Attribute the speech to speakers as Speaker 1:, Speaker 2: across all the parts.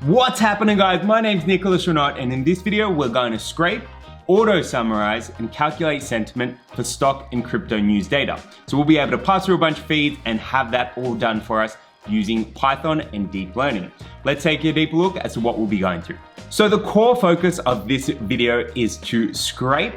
Speaker 1: What's happening, guys? My name's Nicholas Renaud, and in this video we're going to scrape, auto summarize, and calculate sentiment for stock and crypto news data. So we'll be able to pass through a bunch of feeds and have that all done for us using Python and deep learning. Let's take a deeper look as to what we'll be going through. So the core focus of this video is to scrape,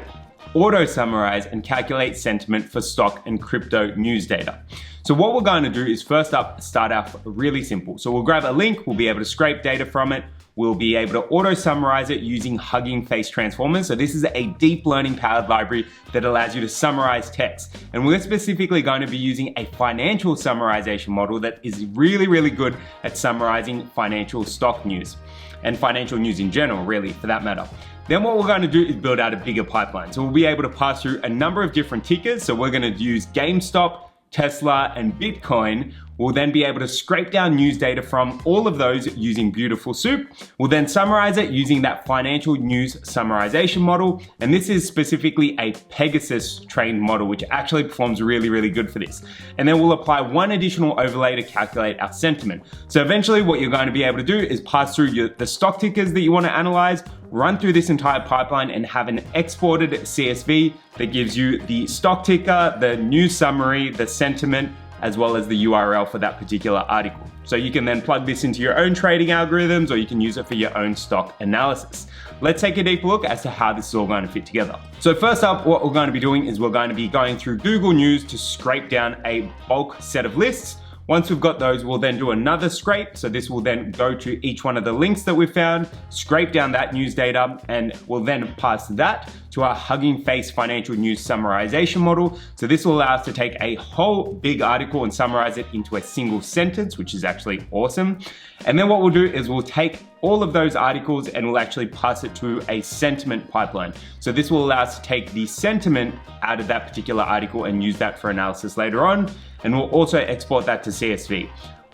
Speaker 1: auto summarize, and calculate sentiment for stock and crypto news data. So what we're going to do is first up, start off really simple. So we'll grab a link, we'll be able to scrape data from it. We'll be able to auto summarize it using Hugging Face Transformers. So this is a deep learning powered library that allows you to summarize text. And we're specifically going to be using a financial summarization model that is really good at summarizing financial stock news and financial news in general, really, for that matter. Then what we're going to do is build out a bigger pipeline. So we'll be able to pass through a number of different tickers. So we're going to use Gamestop, Tesla, and Bitcoin. We'll then be able to scrape down news data from all of those using Beautiful Soup. We'll then summarize it using that financial news summarization model. And this is specifically a Pegasus trained model, which actually performs really good for this. And then we'll apply one additional overlay to calculate our sentiment. So eventually what you're going to be able to do is pass through the stock tickers that you want to analyze, run through this entire pipeline and have an exported CSV that gives you the stock ticker, the news summary, the sentiment, as well as the URL for that particular article. So you can then plug this into your own trading algorithms, or you can use it for your own stock analysis. Let's take a deep look as to how this is all going to fit together. So first up, what we're going to be doing is we're going to be going through Google News to scrape down a bulk set of lists. Once we've got those, we'll then do another scrape. So this will then go to each one of the links that we've found, scrape down that news data, and we'll then pass that to our Hugging Face financial news summarization model. So this will allow us to take a whole big article and summarize it into a single sentence, which is actually awesome. And then what we'll do is we'll take all of those articles and we'll actually pass it to a sentiment pipeline. So this will allow us to take the sentiment out of that particular article and use that for analysis later on. And we'll also export that to CSV.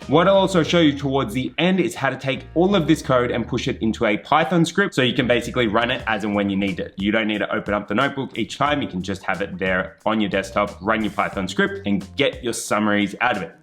Speaker 1: What I'll also show you towards the end is how to take all of this code and push it into a Python script so you can basically run it as and when you need it. You don't need to open up the notebook each time. You can just have it there on your desktop, run your Python script, and get your summaries out of it.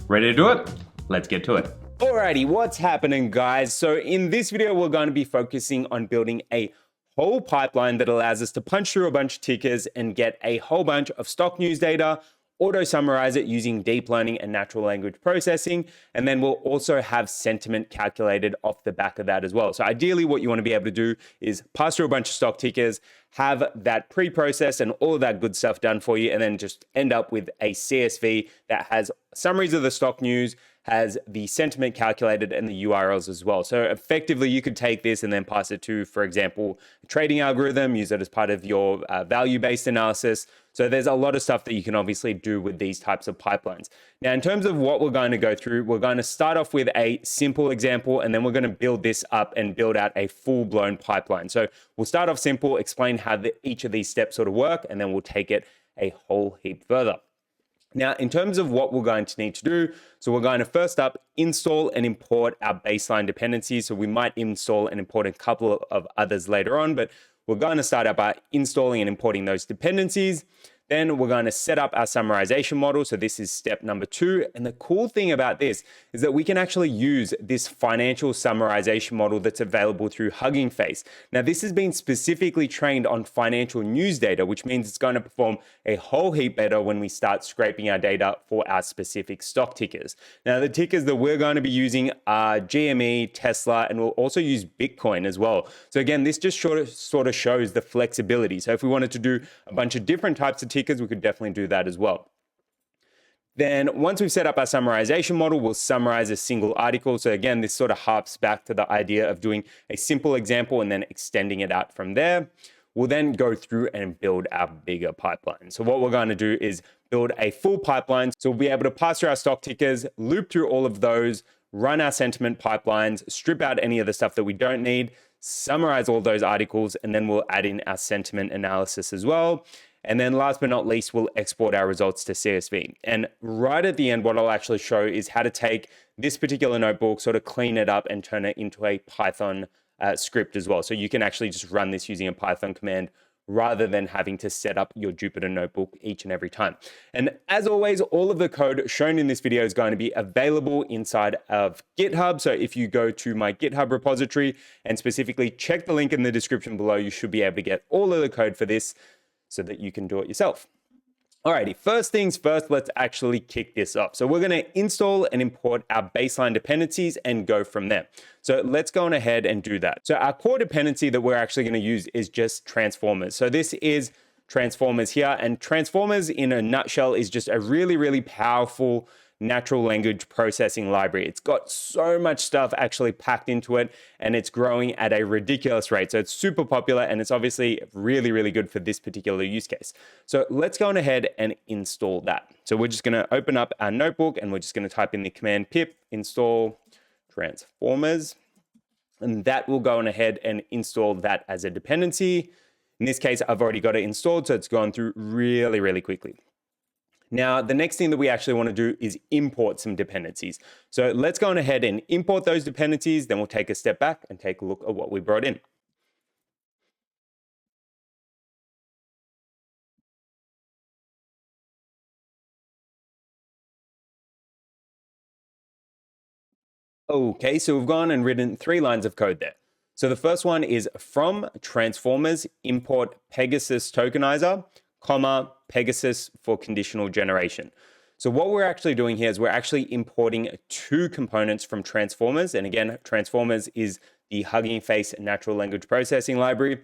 Speaker 1: Ready to do it? Let's get to it. Alrighty, what's happening, guys? So in this video, we're going to be focusing on building a whole pipeline that allows us to punch through a bunch of tickers and get a whole bunch of stock news data, auto summarize it using deep learning and natural language processing, and then we'll also have sentiment calculated off the back of that as well. So ideally what you want to be able to do is pass through a bunch of stock tickers, have that pre-processed and all of that good stuff done for you, and then just end up with a CSV that has summaries of the stock news, has the sentiment calculated and the URLs as well. So effectively you could take this and then pass it to, for example, a trading algorithm, use it as part of your value-based analysis. So there's a lot of stuff that you can obviously do with these types of pipelines. Now, in terms of what we're going to go through, we're going to start off with a simple example, and then we're going to build this up and build out a full-blown pipeline. So we'll start off simple, explain how each of these steps sort of work, and then we'll take it a whole heap further. Now, in terms of what we're going to need to do, so we're going to first up install and import our baseline dependencies. So we might install and import a couple of others later on, but we're going to start out by installing and importing those dependencies. Then we're going to set up our summarization model. So this is step number 2. And the cool thing about this is that we can actually use this financial summarization model that's available through Hugging Face. Now, this has been specifically trained on financial news data, which means it's going to perform a whole heap better when we start scraping our data for our specific stock tickers. Now, the tickers that we're going to be using are GME, Tesla, and we'll also use Bitcoin as well. So again, this just sort of shows the flexibility. So if we wanted to do a bunch of different types of tickers, we could definitely do that as well. Then once we've set up our summarization model, we'll summarize a single article. So again, this sort of harps back to the idea of doing a simple example and then extending it out from there. We'll then go through and build our bigger pipeline. So what we're going to do is build a full pipeline. So we'll be able to pass through our stock tickers, loop through all of those, run our sentiment pipelines, strip out any of the stuff that we don't need, summarize all those articles, and then we'll add in our sentiment analysis as well. And then last but not least, we'll export our results to CSV. And right at the end, what I'll actually show is how to take this particular notebook, sort of clean it up and turn it into a Python script as well. So you can actually just run this using a Python command rather than having to set up your Jupyter notebook each and every time. And as always, all of the code shown in this video is going to be available inside of GitHub. So if you go to my GitHub repository and specifically check the link in the description below, you should be able to get all of the code for this so that you can do it yourself. Alrighty, first things first, let's actually kick this off. So we're going to install and import our baseline dependencies and go from there. So let's go on ahead and do that. So our core dependency that we're actually going to use is just transformers. So this is transformers here, and transformers in a nutshell is just a really, really powerful natural language processing library. It's got so much stuff actually packed into it, and it's growing at a ridiculous rate. So it's super popular, and it's obviously really, really good for this particular use case. So let's go on ahead and install that. So we're just going to open up our notebook, and we're just going to type in the command pip install transformers, and that will go on ahead and install that as a dependency. In this case, I've already got it installed, so it's gone through really, really quickly. Now, the next thing that we actually want to do is import some dependencies. So let's go on ahead and import those dependencies. Then we'll take a step back and take a look at what we brought in. Okay, so we've gone and written 3 lines of code there. So the first one is from transformers import Pegasus tokenizer, comma, Pegasus for conditional generation. So what we're actually doing here is we're actually importing 2 components from transformers. And again, transformers is the Hugging Face natural language processing library.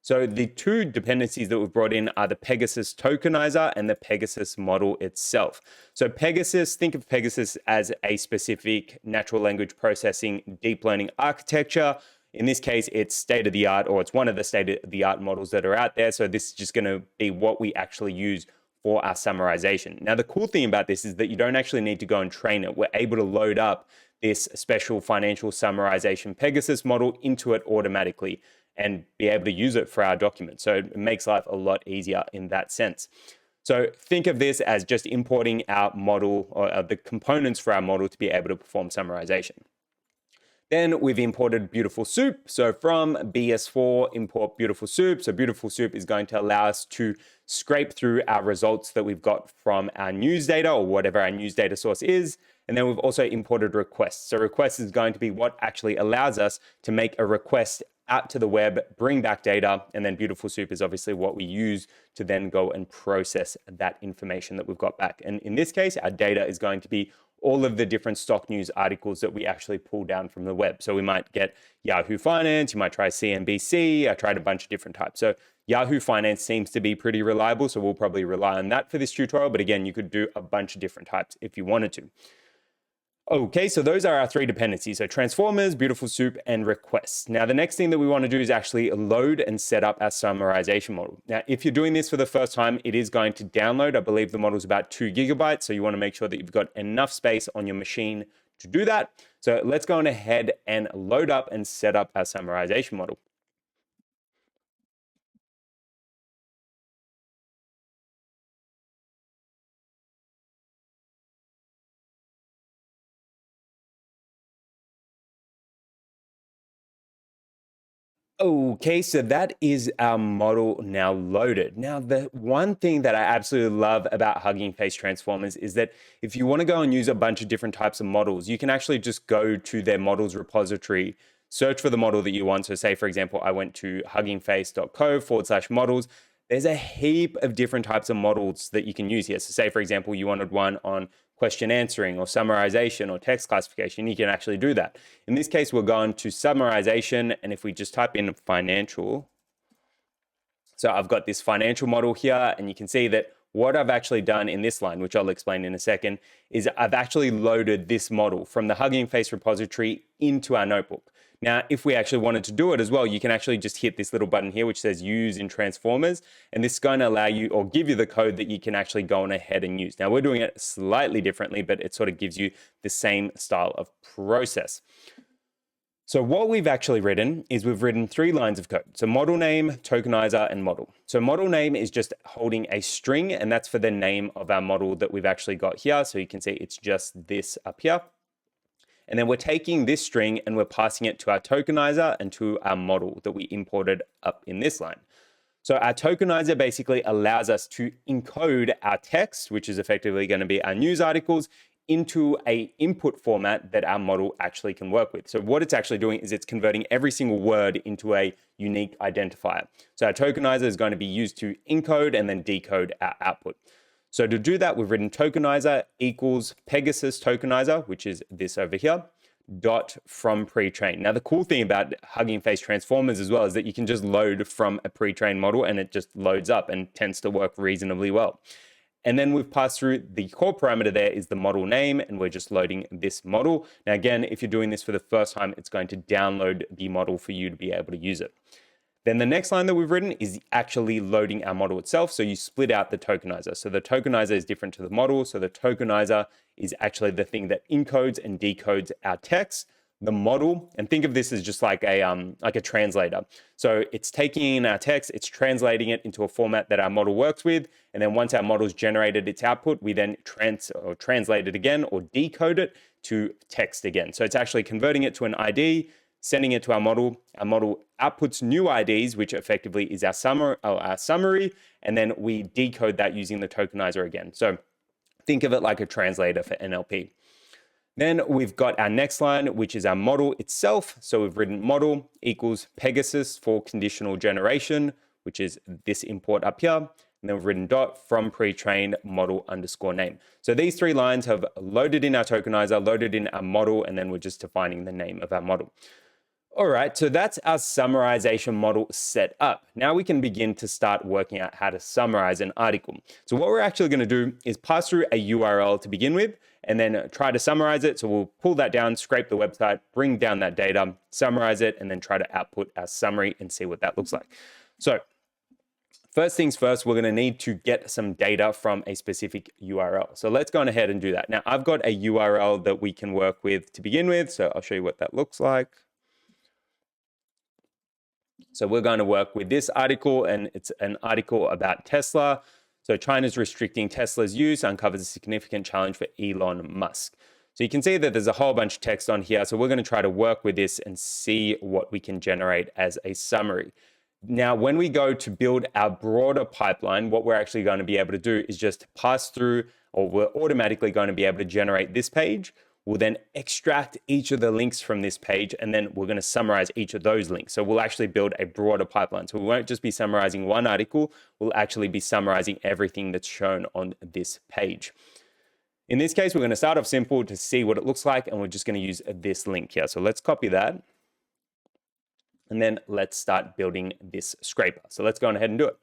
Speaker 1: So the 2 dependencies that we've brought in are the Pegasus tokenizer and the Pegasus model itself. So Pegasus, think of Pegasus as a specific natural language processing deep learning architecture. In this case, it's state-of-the-art, or it's one of the state-of-the-art models that are out there. So this is just going to be what we actually use for our summarization. Now, the cool thing about this is that you don't actually need to go and train it. We're able to load up this special financial summarization Pegasus model into it automatically and be able to use it for our documents. So it makes life a lot easier in that sense. So think of this as just importing our model, or the components for our model to be able to perform summarization. Then we've imported Beautiful Soup. So from BS4, import Beautiful Soup. So Beautiful Soup is going to allow us to scrape through our results that we've got from our news data, or whatever our news data source is. And then we've also imported requests. So requests is going to be what actually allows us to make a request out to the web, bring back data, and then Beautiful Soup is obviously what we use to then go and process that information that we've got back. And in this case, our data is going to be all of the different stock news articles that we actually pull down from the web. So we might get Yahoo Finance, you might try CNBC, I tried a bunch of different types. So Yahoo Finance seems to be pretty reliable, so we'll probably rely on that for this tutorial. But again, you could do a bunch of different types if you wanted to. Okay, so those are our 3 dependencies. So transformers, Beautiful Soup, and requests. Now, the next thing that we want to do is actually load and set up our summarization model. Now, if you're doing this for the first time, it is going to download. I believe the model is about 2 gigabytes. So you want to make sure that you've got enough space on your machine to do that. So let's go on ahead and load up and set up our summarization model. Okay, so that is our model now loaded. Now, the one thing that I absolutely love about Hugging Face Transformers is that if you want to go and use a bunch of different types of models, you can actually just go to their models repository, search for the model that you want. So say, for example, I went to huggingface.co/models. There's a heap of different types of models that you can use here. So say, for example, you wanted one on question answering or summarization or text classification, you can actually do that. In this case, we're going to summarization, and if we just type in financial, so I've got this financial model here, and you can see that what I've actually done in this line, which I'll explain in a second, is I've actually loaded this model from the Hugging Face repository into our notebook. Now, if we actually wanted to do it as well, you can actually just hit this little button here, which says use in transformers. And this is going to allow you, or give you the code that you can actually go on ahead and use. Now, we're doing it slightly differently, but it sort of gives you the same style of process. So what we've actually written is we've written 3 lines of code. So model name, tokenizer, and model. So model name is just holding a string, and that's for the name of our model that we've actually got here. So you can see it's just this up here. And then we're taking this string and we're passing it to our tokenizer and to our model that we imported up in this line. So our tokenizer basically allows us to encode our text, which is effectively going to be our news articles, into a input format that our model actually can work with. So what it's actually doing is it's converting every single word into a unique identifier. So our tokenizer is going to be used to encode and then decode our output. So to do that, we've written tokenizer equals Pegasus tokenizer, which is this over here, dot from pre-trained. Now, the cool thing about Hugging Face transformers as well is that you can just load from a pre-trained model and it just loads up and tends to work reasonably well. And then we've passed through the core parameter there is the model name, and we're just loading this model. Now, again, if you're doing this for the first time, it's going to download the model for you to be able to use it. Then the next line that we've written is actually loading our model itself. So you split out the tokenizer. So the tokenizer is different to the model. So the tokenizer is actually the thing that encodes and decodes our text. The model, and think of this as just like a translator. So it's taking in our text, it's translating it into a format that our model works with, and then once our model's generated its output, we then translate it again or decode it to text again. So it's actually converting it to an ID, sending it to our model. Our model outputs new IDs, which effectively is our summary, and then we decode that using the tokenizer again. So think of it like a translator for NLP. Then we've got our next line, which is our model itself. So we've written model equals Pegasus for conditional generation, which is this import up here. And then we've written dot from pre-trained model underscore name. So these three lines have loaded in our tokenizer, loaded in our model, and then we're just defining the name of our model. All right, so that's our summarization model set up. Now we can begin to start working out how to summarize an article. So what we're actually going to do is pass through a URL to begin with, and then try to summarize it. So we'll pull that down, scrape the website, bring down that data, summarize it, and then try to output our summary and see what that looks like. So first things first, we're going to need to get some data from a specific URL. So let's go on ahead and do that. Now I've got a URL that we can work with to begin with. So I'll show you what that looks like. So we're going to work with this article, and it's an article about Tesla. So China's restricting Tesla's use uncovers a significant challenge for Elon Musk. So you can see that there's a whole bunch of text on here. So we're going to try to work with this and see what we can generate as a summary. Now, when we go to build our broader pipeline, what we're actually going to be able to do is just pass through, or we're automatically going to be able to generate this page. We'll then extract each of the links from this page, and then we're going to summarize each of those links. So we'll actually build a broader pipeline. So we won't just be summarizing one article, we'll actually be summarizing everything that's shown on this page. In this case, we're going to start off simple to see what it looks like, and we're just going to use this link here. So let's copy that, and then let's start building this scraper. So let's go on ahead and do it.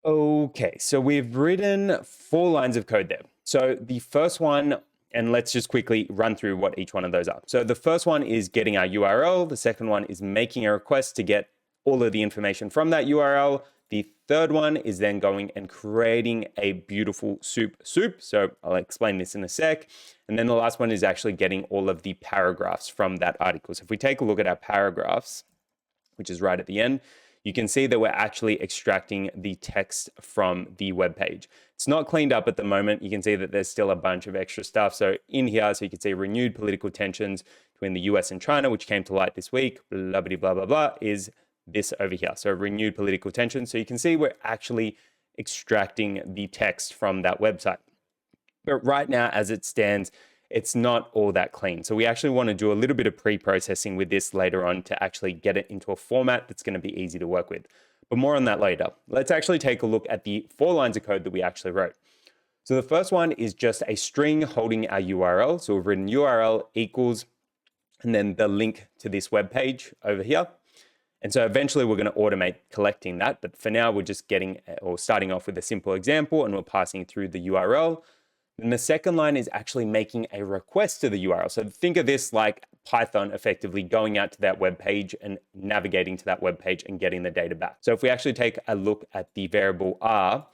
Speaker 1: Okay, so we've written 4 lines of code there. So the first one, and let's just quickly run through what each one of those are. So the first one is getting our URL. The second one is making a request to get all of the information from that URL. The third one is then going and creating a beautiful soup. So I'll explain this in a sec. And then the last one is actually getting all of the paragraphs from that article. So if we take a look at our paragraphs, which is right at the end, you can see that we're actually extracting the text from the web page. It's not cleaned up at the moment. You can see that there's still a bunch of extra stuff. So in here, so you can see renewed political tensions between the US and China, which came to light this week, blah, blah, blah, blah, blah, is this over here. So renewed political tensions. So you can see we're actually extracting the text from that website. But right now, as it stands, it's not all that clean. So we actually want to do a little bit of pre-processing with this later on to actually get it into a format that's going to be easy to work with. But more on that later. Let's actually take a look at the 4 lines of code that we actually wrote. So the first one is just a string holding our URL. So we've written URL equals, and then the link to this web page over here. And so eventually we're going to automate collecting that. But for now, we're just starting off with a simple example, and we're passing through the URL. And the second line is actually making a request to the URL. So think of this like Python effectively going out to that web page and navigating to that web page and getting the data back. So if we actually take a look at the variable R,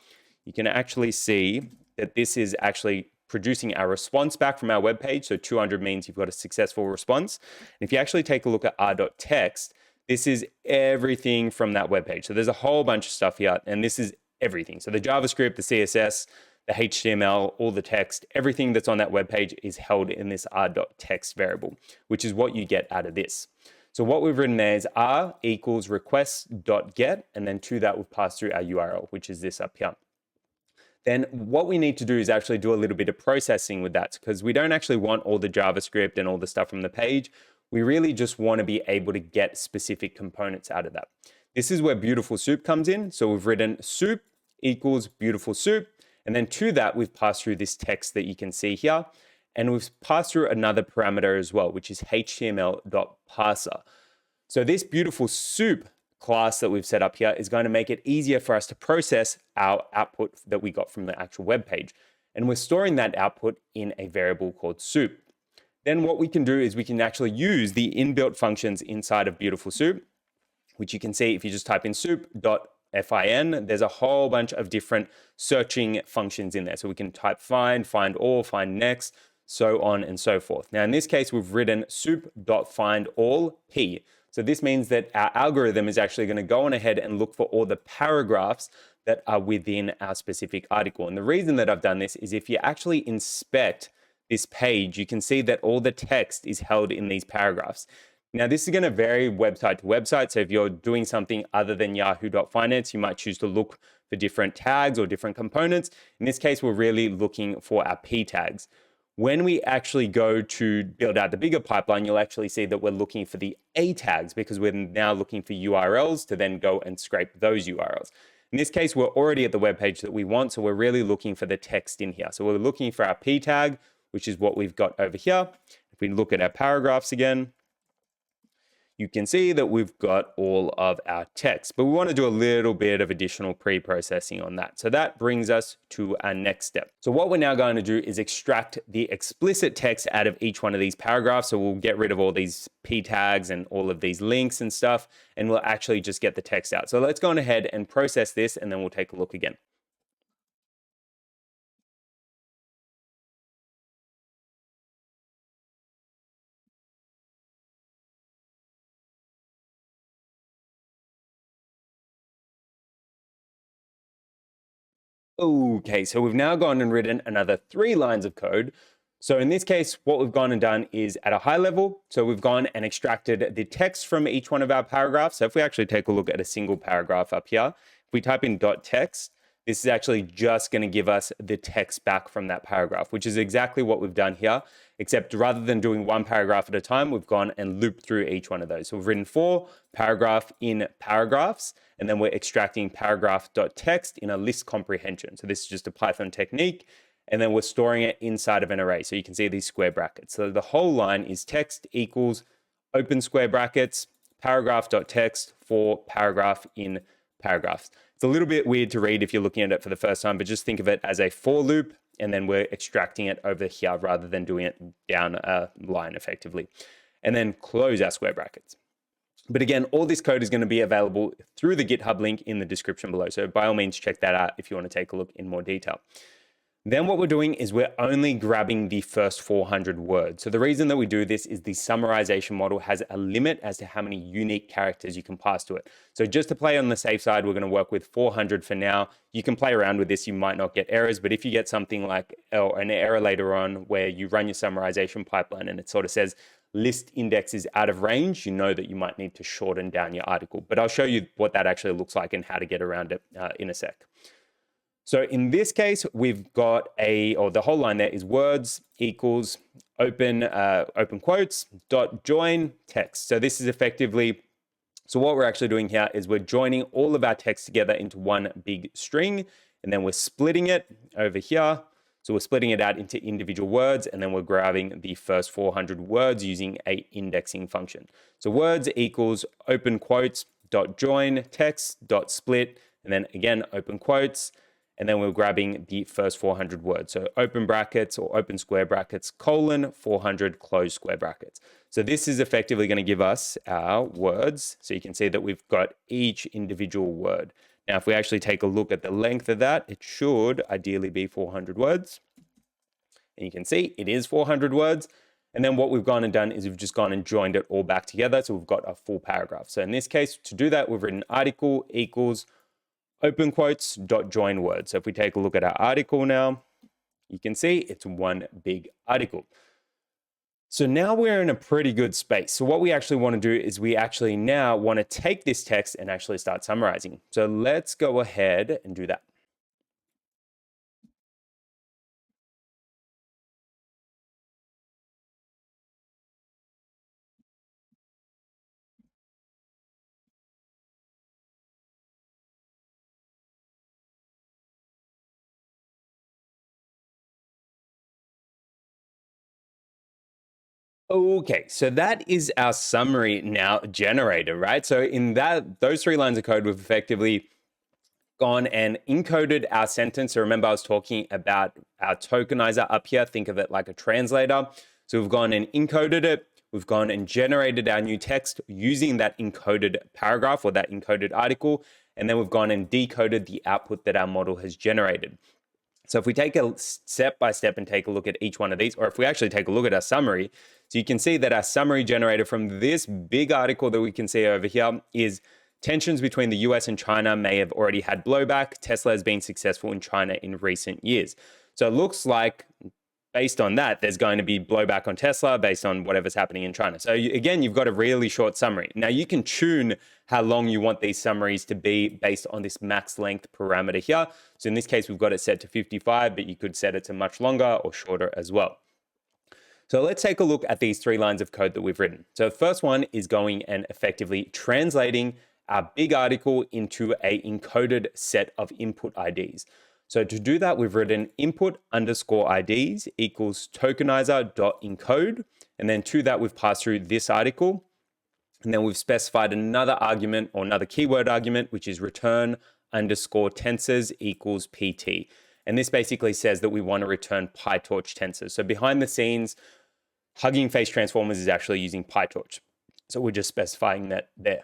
Speaker 1: you can actually see that this is actually producing our response back from our web page. So 200 means you've got a successful response. And if you actually take a look at r.text, this is everything from that web page. So there's a whole bunch of stuff here, and this is everything. So the JavaScript, the CSS, the HTML, all the text, everything that's on that web page is held in this r.text variable, which is what you get out of this. So what we've written there is r equals request.get, and then to that we've passed through our URL, which is this up here. Then what we need to do is actually do a little bit of processing with that, because we don't actually want all the JavaScript and all the stuff from the page. We really just want to be able to get specific components out of that. This is where beautiful soup comes in. So we've written soup equals beautiful soup. And then to that, we've passed through this text that you can see here. And we've passed through another parameter as well, which is html.parser. So this beautiful soup class that we've set up here is going to make it easier for us to process our output that we got from the actual web page. And we're storing that output in a variable called soup. Then what we can do is we can actually use the inbuilt functions inside of beautiful soup, which you can see if you just type in soup.fin, there's a whole bunch of different searching functions in there. So we can type find all, find next, so on and so forth. Now in this case, we've written soup.findAllP. So this means that our algorithm is actually going to go on ahead and look for all the paragraphs that are within our specific article. And the reason that I've done this is if you actually inspect this page, you can see that all the text is held in these paragraphs. Now, this is going to vary website to website. So if you're doing something other than Yahoo.Finance, you might choose to look for different tags or different components. In this case, we're really looking for our P tags. When we actually go to build out the bigger pipeline, you'll actually see that we're looking for the A tags because we're now looking for URLs to then go and scrape those URLs. In this case, we're already at the web page that we want, so we're really looking for the text in here. So we're looking for our P tag, which is what we've got over here. If we look at our paragraphs again, you can see that we've got all of our text, but we want to do a little bit of additional pre-processing on that. So that brings us to our next step. So what we're now going to do is extract the explicit text out of each one of these paragraphs. So we'll get rid of all these P tags and all of these links and stuff, and we'll actually just get the text out. So let's go on ahead and process this, and then we'll take a look again. Okay, so we've now gone and written another 3 lines of code. So in this case, what we've gone and done is at a high level, so we've gone and extracted the text from each one of our paragraphs. So if we actually take a look at a single paragraph up here, if we type in .text, this is actually just going to give us the text back from that paragraph, which is exactly what we've done here, except rather than doing one paragraph at a time, we've gone and looped through each one of those. So we've written 4 paragraph in paragraphs, and then we're extracting paragraph.text in a list comprehension. So this is just a Python technique, and then we're storing it inside of an array. So you can see these square brackets. So the whole line is text equals open square brackets, paragraph.text for paragraph in paragraphs. It's a little bit weird to read if you're looking at it for the first time, but just think of it as a for loop, and then we're extracting it over here rather than doing it down a line effectively. And then close our square brackets. But again, all this code is going to be available through the GitHub link in the description below. So by all means, check that out if you want to take a look in more detail. Then what we're doing is we're only grabbing the first 400 words. So the reason that we do this is the summarization model has a limit as to how many unique characters you can pass to it. So just to play on the safe side, we're going to work with 400 for now. You can play around with this. You might not get errors, but if you get something like an error later on where you run your summarization pipeline and it sort of says list index is out of range, you know that you might need to shorten down your article. But I'll show you what that actually looks like and how to get around it in a sec. So in this case, we've got the whole line there is words equals open quotes dot join text. So this is effectively, so what we're actually doing here is we're joining all of our text together into one big string, and then we're splitting it over here. So we're splitting it out into individual words, and then we're grabbing the first 400 words using a indexing function. So words equals open quotes dot join text dot split, and then again, open quotes, and then we're grabbing the first 400 words. So open brackets or open square brackets, colon, 400, close square brackets. So this is effectively going to give us our words. So you can see that we've got each individual word. Now, if we actually take a look at the length of that, it should ideally be 400 words. And you can see it is 400 words. And then what we've gone and done is we've just gone and joined it all back together. So we've got a full paragraph. So in this case, to do that, we've written article equals open quotes, dot join word. So if we take a look at our article now, you can see it's one big article. So now we're in a pretty good space. So what we actually want to do is we actually now want to take this text and actually start summarizing. So let's go ahead and do that. Okay, so that is our summary now generated, right? So in those 3 lines of code, we've effectively gone and encoded our sentence. So remember, I was talking about our tokenizer up here. Think of it like a translator. So we've gone and encoded it. We've gone and generated our new text using that encoded paragraph or that encoded article. And then we've gone and decoded the output that our model has generated. So if we take a step by step and take a look at each one of these, or if we actually take a look at our summary, so you can see that our summary generated from this big article that we can see over here is tensions between the US and China may have already had blowback. Tesla has been successful in China in recent years. So it looks like, based on that, there's going to be blowback on Tesla based on whatever's happening in China. So again, you've got a really short summary. Now you can tune how long you want these summaries to be based on this max length parameter here. So in this case, we've got it set to 55, but you could set it to much longer or shorter as well. So let's take a look at these 3 lines of code that we've written. So the first one is going and effectively translating our big article into a encoded set of input IDs. So to do that, we've written input underscore IDs equals tokenizer.encode. And then to that, we've passed through this article. And then we've specified another argument or another keyword argument, which is return underscore tensors equals PT. And this basically says that we want to return PyTorch tensors. So behind the scenes, Hugging Face Transformers is actually using PyTorch. So we're just specifying that there.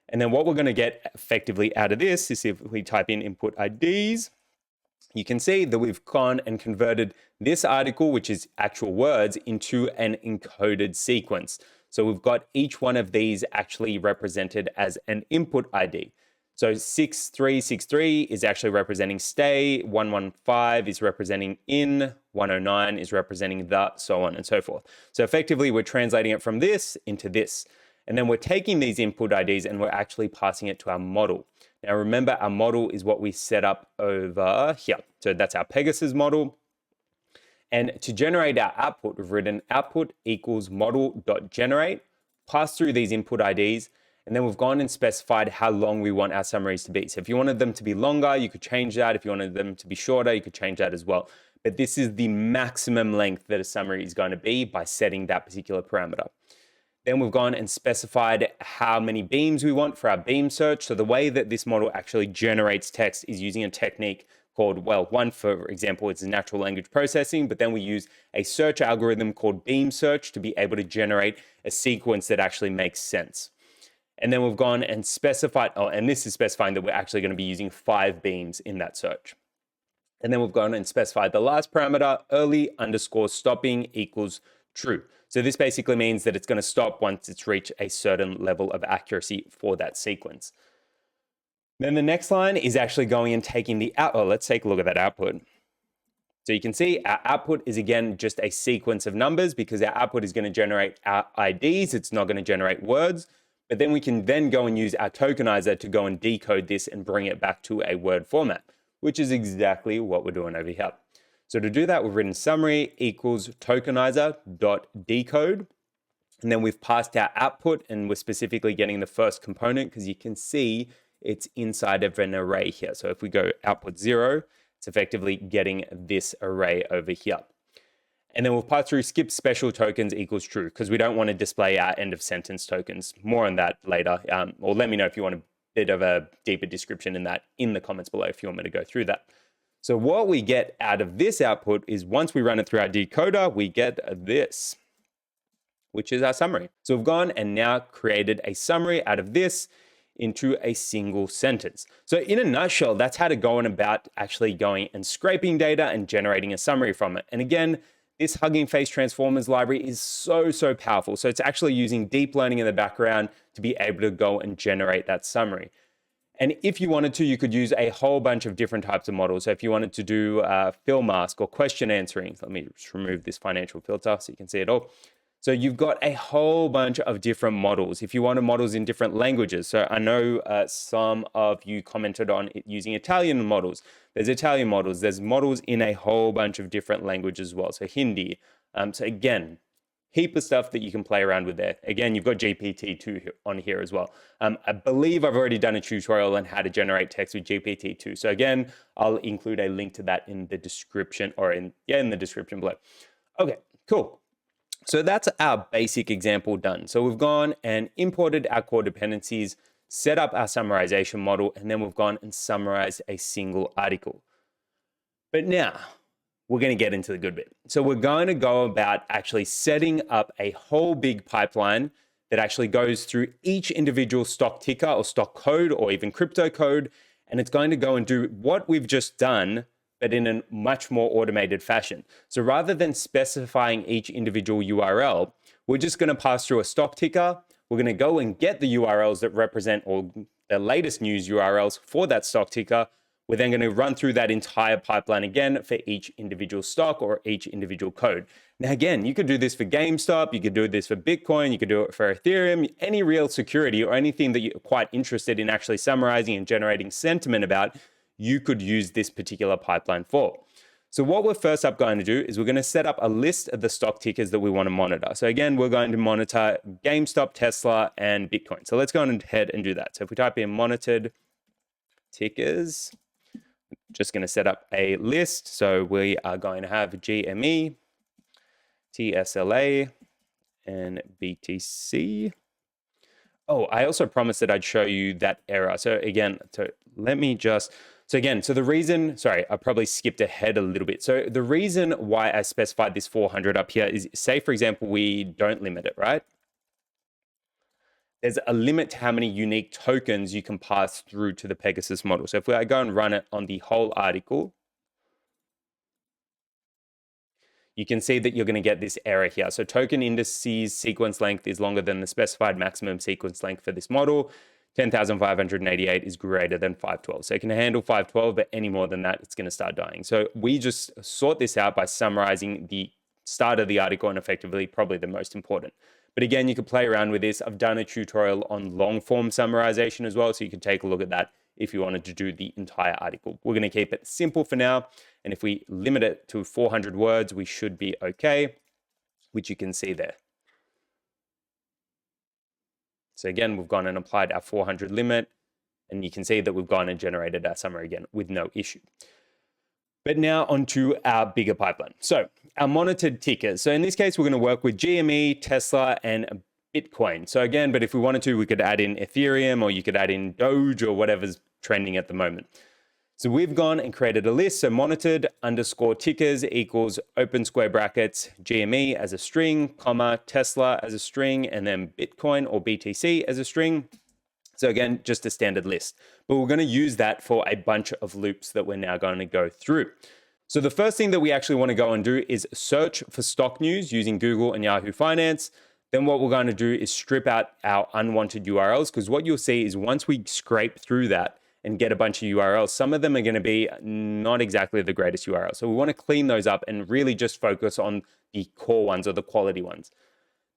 Speaker 1: And then what we're going to get effectively out of this is if we type in input IDs, you can see that we've gone and converted this article, which is actual words, into an encoded sequence. So we've got each one of these actually represented as an input ID. So 6363 is actually representing stay, 115 is representing in, 109 is representing the, so on and so forth. So effectively, we're translating it from this into this. And then we're taking these input IDs and we're actually passing it to our model. Now remember, our model is what we set up over here. So that's our Pegasus model. And to generate our output, we've written output equals model.generate, pass through these input IDs, and then we've gone and specified how long we want our summaries to be. So if you wanted them to be longer, you could change that. If you wanted them to be shorter, you could change that as well. But this is the maximum length that a summary is going to be by setting that particular parameter. Then we've gone and specified how many beams we want for our beam search. So the way that this model actually generates text is using a technique called, well, one, for example, it's natural language processing, but then we use a search algorithm called beam search to be able to generate a sequence that actually makes sense. And then we've gone and specified, and this is specifying that we're actually going to be using 5 beams in that search. And then we've gone and specified the last parameter, early underscore stopping equals true. So this basically means that it's going to stop once it's reached a certain level of accuracy for that sequence. Then the next line is actually going and taking the output. Let's take a look at that output. So you can see our output is again just a sequence of numbers because our output is going to generate our IDs. It's not going to generate words. But then we can then go and use our tokenizer to go and decode this and bring it back to a word format, which is exactly what we're doing over here. So to do that, we've written summary equals tokenizer.decode. And then we've passed our output and we're specifically getting the first component because you can see it's inside of an array here. So if we go output 0, it's effectively getting this array over here. And then we'll pass through skip special tokens equals true because we don't want to display our end of sentence tokens. More on that later. Or let me know if you want a bit of a deeper description in that in the comments below if you want me to go through that. So what we get out of this output is once we run it through our decoder, we get this, which is our summary. So we've gone and now created a summary out of this into a single sentence. So in a nutshell, that's how to go on about actually going and scraping data and generating a summary from it. And again, this Hugging Face Transformers library is so powerful. So it's actually using deep learning in the background to be able to go and generate that summary. And if you wanted to, you could use a whole bunch of different types of models. So if you wanted to do fill mask or question answering, let me just remove this financial filter so you can see it all. So you've got a whole bunch of different models. If you wanted models in different languages, so I know some of you commented on it using Italian models. There's Italian models. There's models in a whole bunch of different languages as well. So Hindi. So again, heap of stuff that you can play around with there. Again, you've got GPT-2 on here as well. I believe I've already done a tutorial on how to generate text with GPT-2. So again, I'll include a link to that in the description or in the description below. Okay, cool. So that's our basic example done. So we've gone and imported our core dependencies, set up our summarization model, and then we've gone and summarized a single article. But now we're going to get into the good bit. So we're going to go about actually setting up a whole big pipeline that actually goes through each individual stock ticker or stock code or even crypto code. And it's going to go and do what we've just done, but in a much more automated fashion. So rather than specifying each individual URL, we're just going to pass through a stock ticker. We're going to go and get the URLs that represent all the latest news URLs for that stock ticker. We're then going to run through that entire pipeline again for each individual stock or each individual code. Now, again, you could do this for Gamestop, you could do this for Bitcoin, you could do it for Ethereum, any real security or anything that you're quite interested in actually summarizing and generating sentiment about, you could use this particular pipeline for. So what we're first up going to do is we're going to set up a list of the stock tickers that we want to monitor. So again, we're going to monitor Gamestop, Tesla, and Bitcoin. So let's go ahead and do that. So if we type in monitored tickers, just going to set up a list. So we are going to have GME, TSLA, and BTC. Oh, I also promised that I'd show you that error. So again, so the reason, sorry, I probably skipped ahead a little bit. So the reason why I specified this 400 up here is, say, for example, we don't limit it, right? There's a limit to how many unique tokens you can pass through to the Pegasus model. So if I go and run it on the whole article, you can see that you're going to get this error here. So token indices sequence length is longer than the specified maximum sequence length for this model. 10,588 is greater than 512. So it can handle 512, but any more than that, it's going to start dying. So we just sort this out by summarizing the start of the article and effectively probably the most important. But again, you could play around with this. I've done a tutorial on long form summarization as well, so you can take a look at that if you wanted to do the entire article. We're going to keep it simple for now. And if we limit it to 400 words, we should be okay, which you can see there. So again, we've gone and applied our 400 limit, and you can see that we've gone and generated our summary again with no issue. But now onto our bigger pipeline. So our monitored tickers. So in this case, we're going to work with GME, Tesla, and Bitcoin. So again, but if we wanted to, we could add in Ethereum, or you could add in Doge or whatever's trending at the moment. So we've gone and created a list. So monitored underscore tickers equals open square brackets, GME as a string, comma, Tesla as a string, and then Bitcoin or BTC as a string. So again, just a standard list. But we're going to use that for a bunch of loops that we're now going to go through. So the first thing that we actually want to go and do is search for stock news using Google and Yahoo Finance. Then what we're going to do is strip out our unwanted URLs, because what you'll see is once we scrape through that and get a bunch of URLs, some of them are going to be not exactly the greatest URL. So we want to clean those up and really just focus on the core ones or the quality ones.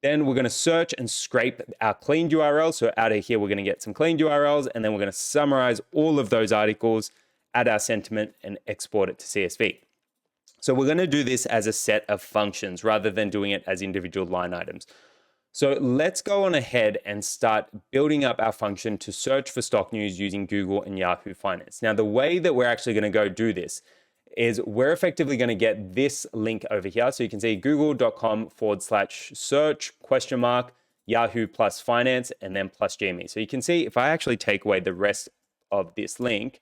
Speaker 1: Then we're going to search and scrape our cleaned URLs. So out of here, we're going to get some cleaned URLs, and then we're going to summarize all of those articles, add our sentiment, and export it to CSV. So we're going to do this as a set of functions rather than doing it as individual line items. So let's go on ahead and start building up our function to search for stock news using Google and Yahoo Finance. Now, the way that we're actually going to go do this is we're effectively going to get this link over here. So you can see google.com/search Yahoo plus finance and then plus GME. So you can see if I actually take away the rest of this link,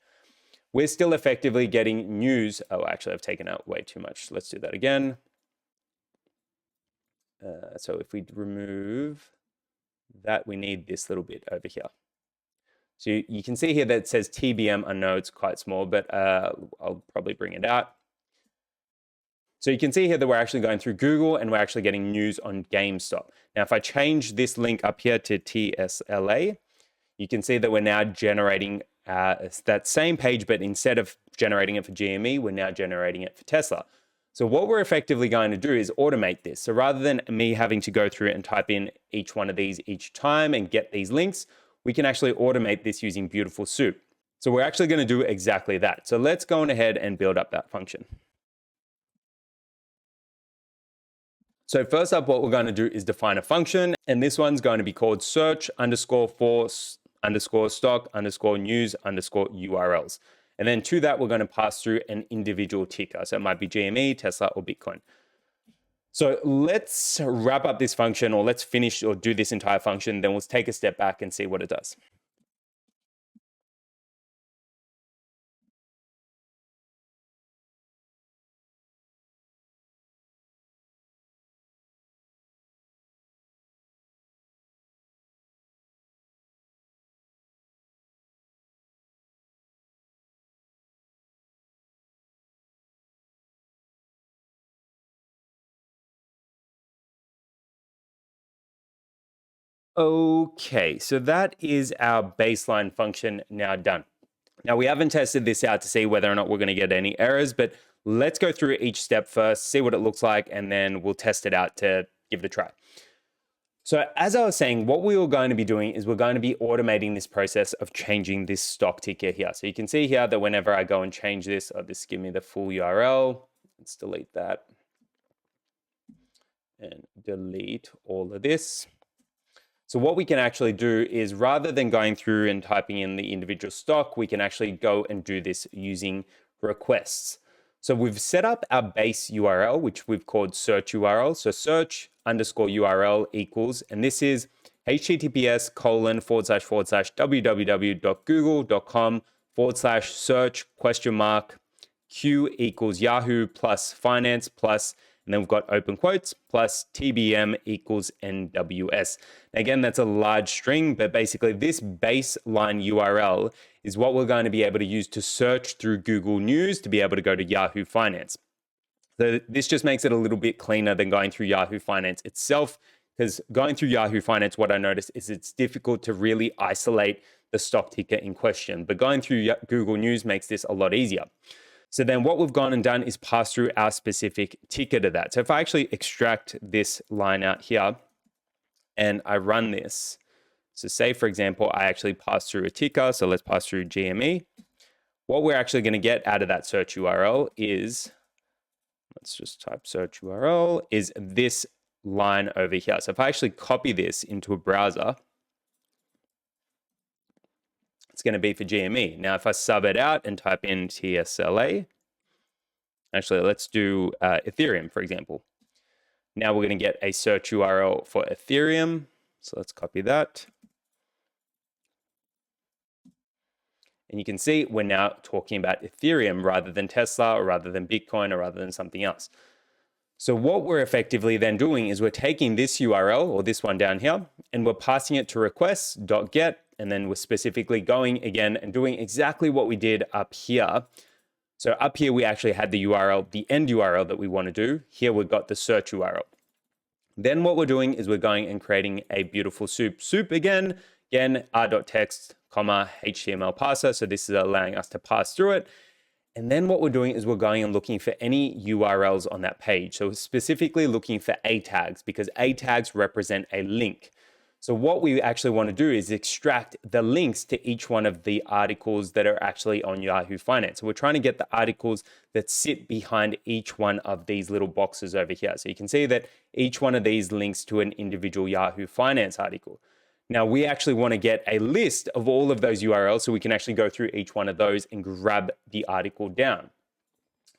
Speaker 1: we're still effectively getting news. Oh, actually, I've taken out way too much. Let's do that again. So if we remove that, we need this little bit over here. So you can see here that it says TBM. I know it's quite small, but I'll probably bring it out. So you can see here that we're actually going through Google and we're actually getting news on Gamestop. Now, if I change this link up here to TSLA, you can see that we're now generating that same page, but instead of generating it for GME, we're now generating it for Tesla. So what we're effectively going to do is automate this. So rather than me having to go through and type in each one of these each time and get these links, we can actually automate this using Beautiful Soup. So we're actually going to do exactly that. So let's go on ahead and build up that function. So first up, what we're going to do is define a function, and this one's going to be called search underscore for underscore stock underscore news underscore URLs. And then to that, we're going to pass through an individual ticker. So it might be GME, Tesla, or Bitcoin. So let's wrap up this function, or let's finish or do this entire function. Then we'll take a step back and see what it does. Okay, so that is our baseline function now done. Now, we haven't tested this out to see whether or not we're going to get any errors, but let's go through each step first, see what it looks like, and then we'll test it out to give it a try. So as I was saying, what we were going to be doing is we're going to be automating this process of changing this stock ticker here. So you can see here that whenever I go and change this, I'll just give me the full URL. Let's delete that and delete all of this. So what we can actually do is rather than going through and typing in the individual stock, we can actually go and do this using requests. So we've set up our base URL, which we've called search URL. So search underscore URL equals, and this is https://www.google.com/search ? Q equals Yahoo plus finance plus, and then we've got open quotes plus TBM equals NWS. Again, that's a large string, but basically this baseline URL is what we're going to be able to use to search through Google News to be able to go to Yahoo Finance. So this just makes it a little bit cleaner than going through Yahoo Finance itself, because going through Yahoo Finance, what I noticed is it's difficult to really isolate the stock ticker in question, but going through Google News makes this a lot easier. So then what we've gone and done is pass through our specific ticker to that. So if I actually extract this line out here and I run this, so say for example, I actually pass through a ticker. So let's pass through GME. What we're actually going to get out of that search URL is, let's just type search URL, is this line over here. So if I actually copy this into a browser, it's going to be for GME. Now, if I sub it out and type in TSLA, actually, let's do Ethereum, for example. Now we're going to get a search URL for Ethereum. So let's copy that. And you can see we're now talking about Ethereum rather than Tesla or rather than Bitcoin or rather than something else. So what we're effectively then doing is we're taking this URL or this one down here and we're passing it to requests.get, and then we're specifically going again and doing exactly what we did up here. So up here, we actually had the URL, the end URL that we want to do. Here we've got the search URL. Then what we're doing is we're going and creating a beautiful soup again, r.text, HTML parser. So this is allowing us to pass through it. And then what we're doing is we're going and looking for any URLs on that page. So specifically looking for A tags, because A tags represent a link. So what we actually want to do is extract the links to each one of the articles that are actually on Yahoo Finance. So we're trying to get the articles that sit behind each one of these little boxes over here. So you can see that each one of these links to an individual Yahoo Finance article. Now we actually want to get a list of all of those URLs so we can actually go through each one of those and grab the article down.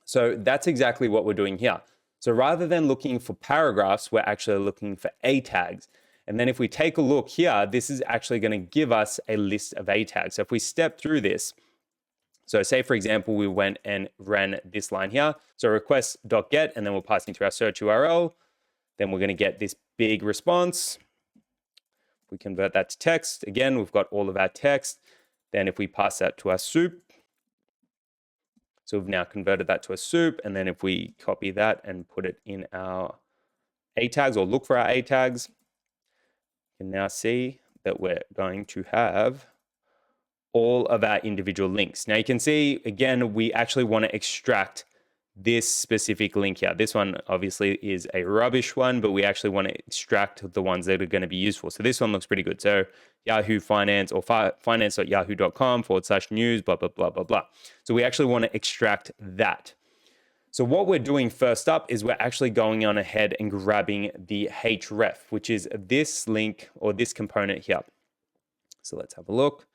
Speaker 1: So that's exactly what we're doing here. So rather than looking for paragraphs, we're actually looking for A tags. And then if we take a look here, this is actually going to give us a list of A tags. So if we step through this, so say for example, we went and ran this line here. So request.get, and then we're passing through our search URL. Then we're going to get this big response. We convert that to text. Again, we've got all of our text. Then if we pass that to our soup, so we've now converted that to a soup. And then if we copy that and put it in our A tags or look for our A tags, you can now see that we're going to have all of our individual links. Now you can see, again, we actually want to extract this specific link here. This one obviously is a rubbish one, but we actually want to extract the ones that are going to be useful. So this one looks pretty good. So Yahoo Finance or finance.yahoo.com/news, blah, blah, blah, blah, blah. So we actually want to extract that. So what we're doing first up is we're actually going on ahead and grabbing the href, which is this link or this component here. So let's have a look.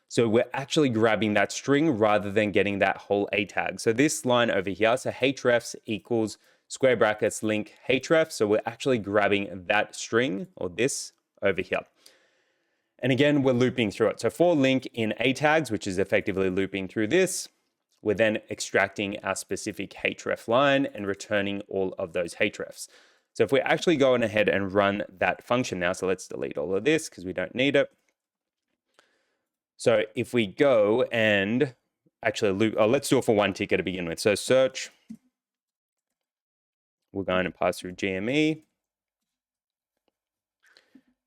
Speaker 1: So we're actually grabbing that string rather than getting that whole A tag. So this line over here, so hrefs equals square brackets link href. So we're actually grabbing that string or this over here. And again, we're looping through it. So for link in A tags, which is effectively looping through this, we're then extracting our specific href line and returning all of those hrefs. So if we're actually going ahead and run that function now, so let's delete all of this because we don't need it. So if we go and actually loop, let's do it for one ticker to begin with. So search, we're going to pass through GME.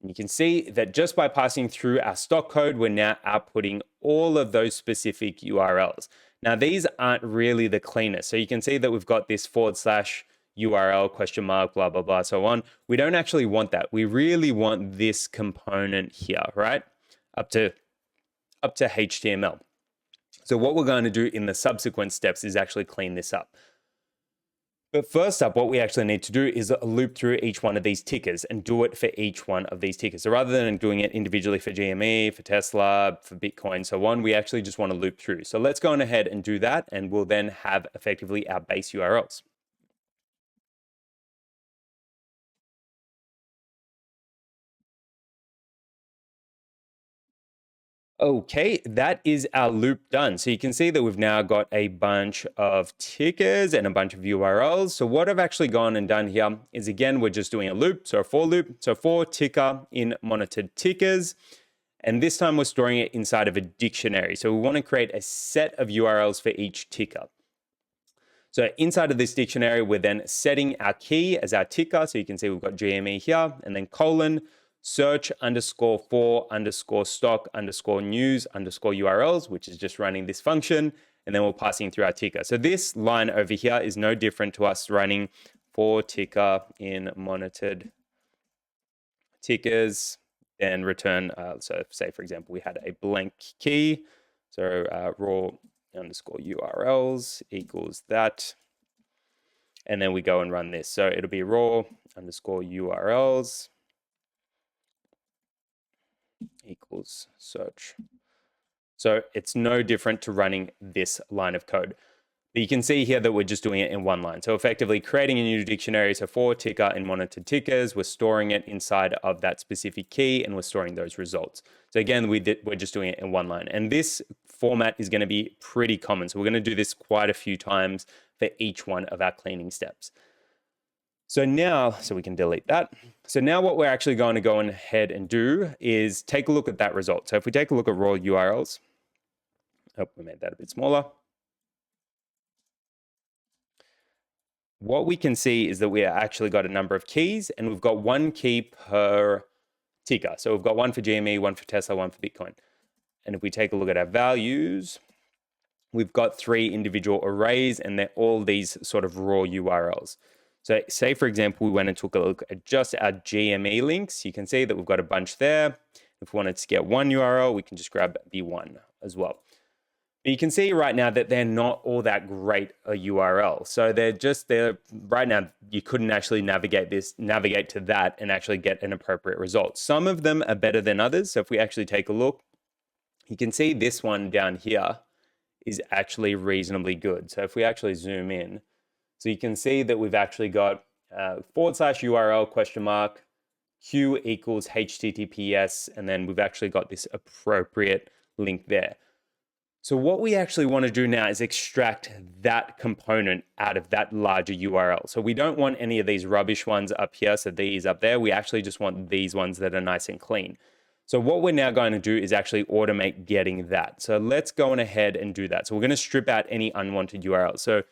Speaker 1: And you can see that just by passing through our stock code, we're now outputting all of those specific URLs. Now, these aren't really the cleanest. So you can see that we've got this /URL question mark, blah, blah, blah, so on. We don't actually want that. We really want this component here, right? Up to HTML. So what we're going to do in the subsequent steps is actually clean this up. But first up, what we actually need to do is loop through each one of these tickers and do it for each one of these tickers. So rather than doing it individually for GME, for Tesla, for Bitcoin, so on, we actually just want to loop through. So let's go on ahead and do that, and we'll then have effectively our base URLs. Okay, that is our loop done. So you can see that we've now got a bunch of tickers and a bunch of URLs. So what I've actually gone and done here is, again, we're just doing a loop. So a for loop, so for ticker in monitored tickers. And this time we're storing it inside of a dictionary. So we want to create a set of URLs for each ticker. So inside of this dictionary, we're then setting our key as our ticker. So you can see we've got GME here, and then colon, search _for _stock _news _URLs, which is just running this function, and then we're passing through our ticker. So this line over here is no different to us running for ticker in monitored tickers, then return, so say for example, we had a blank key, so raw _URLs equals that, and then we go and run this. So it'll be raw _URLs equals search. So it's no different to running this line of code. But you can see here that we're just doing it in one line. So effectively creating a new dictionary. So for ticker in monitored tickers, we're storing it inside of that specific key, and we're storing those results. So again, we're just doing it in one line. And this format is going to be pretty common. So we're going to do this quite a few times for each one of our cleaning steps. So now, so we can delete that. So now what we're actually going to go ahead and do is take a look at that result. So if we take a look at raw URLs, we made that a bit smaller. What we can see is that we actually got a number of keys, and we've got one key per ticker. So we've got one for GME, one for Tesla, one for Bitcoin. And if we take a look at our values, we've got 3 individual arrays, and they're all these sort of raw URLs. So say, for example, we went and took a look at just our GME links. You can see that we've got a bunch there. If we wanted to get one URL, we can just grab the one as well. But you can see right now that they're not all that great a URL. So they're right now, you couldn't actually navigate to that and actually get an appropriate result. Some of them are better than others. So if we actually take a look, you can see this one down here is actually reasonably good. So if we actually zoom in, so you can see that we've actually got /URL question mark Q equals HTTPS, and then we've actually got this appropriate link there. So what we actually want to do now is extract that component out of that larger URL. So we don't want any of these rubbish ones up here, so these up there. We actually just want these ones that are nice and clean. So what we're now going to do is actually automate getting that. So let's go on ahead and do that. So we're going to strip out any unwanted URLs. So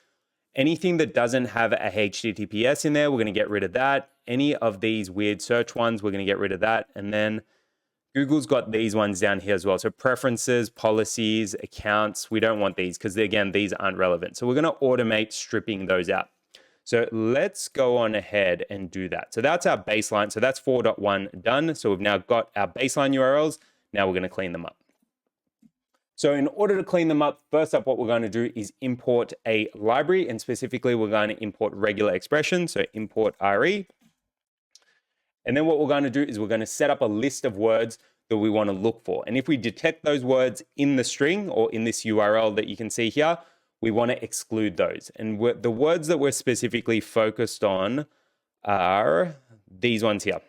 Speaker 1: anything that doesn't have a HTTPS in there, we're going to get rid of that. Any of these weird search ones, we're going to get rid of that. And then Google's got these ones down here as well. So preferences, policies, accounts, we don't want these because again, these aren't relevant. So we're going to automate stripping those out. So let's go on ahead and do that. So that's our baseline. So that's 4.1 done. So we've now got our baseline URLs. Now we're going to clean them up. So in order to clean them up, first up, what we're going to do is import a library, and specifically we're going to import regular expressions. So import RE. And then what we're going to do is we're going to set up a list of words that we want to look for. And if we detect those words in the string or in this URL that you can see here, we want to exclude those. And the words that we're specifically focused on are these ones here.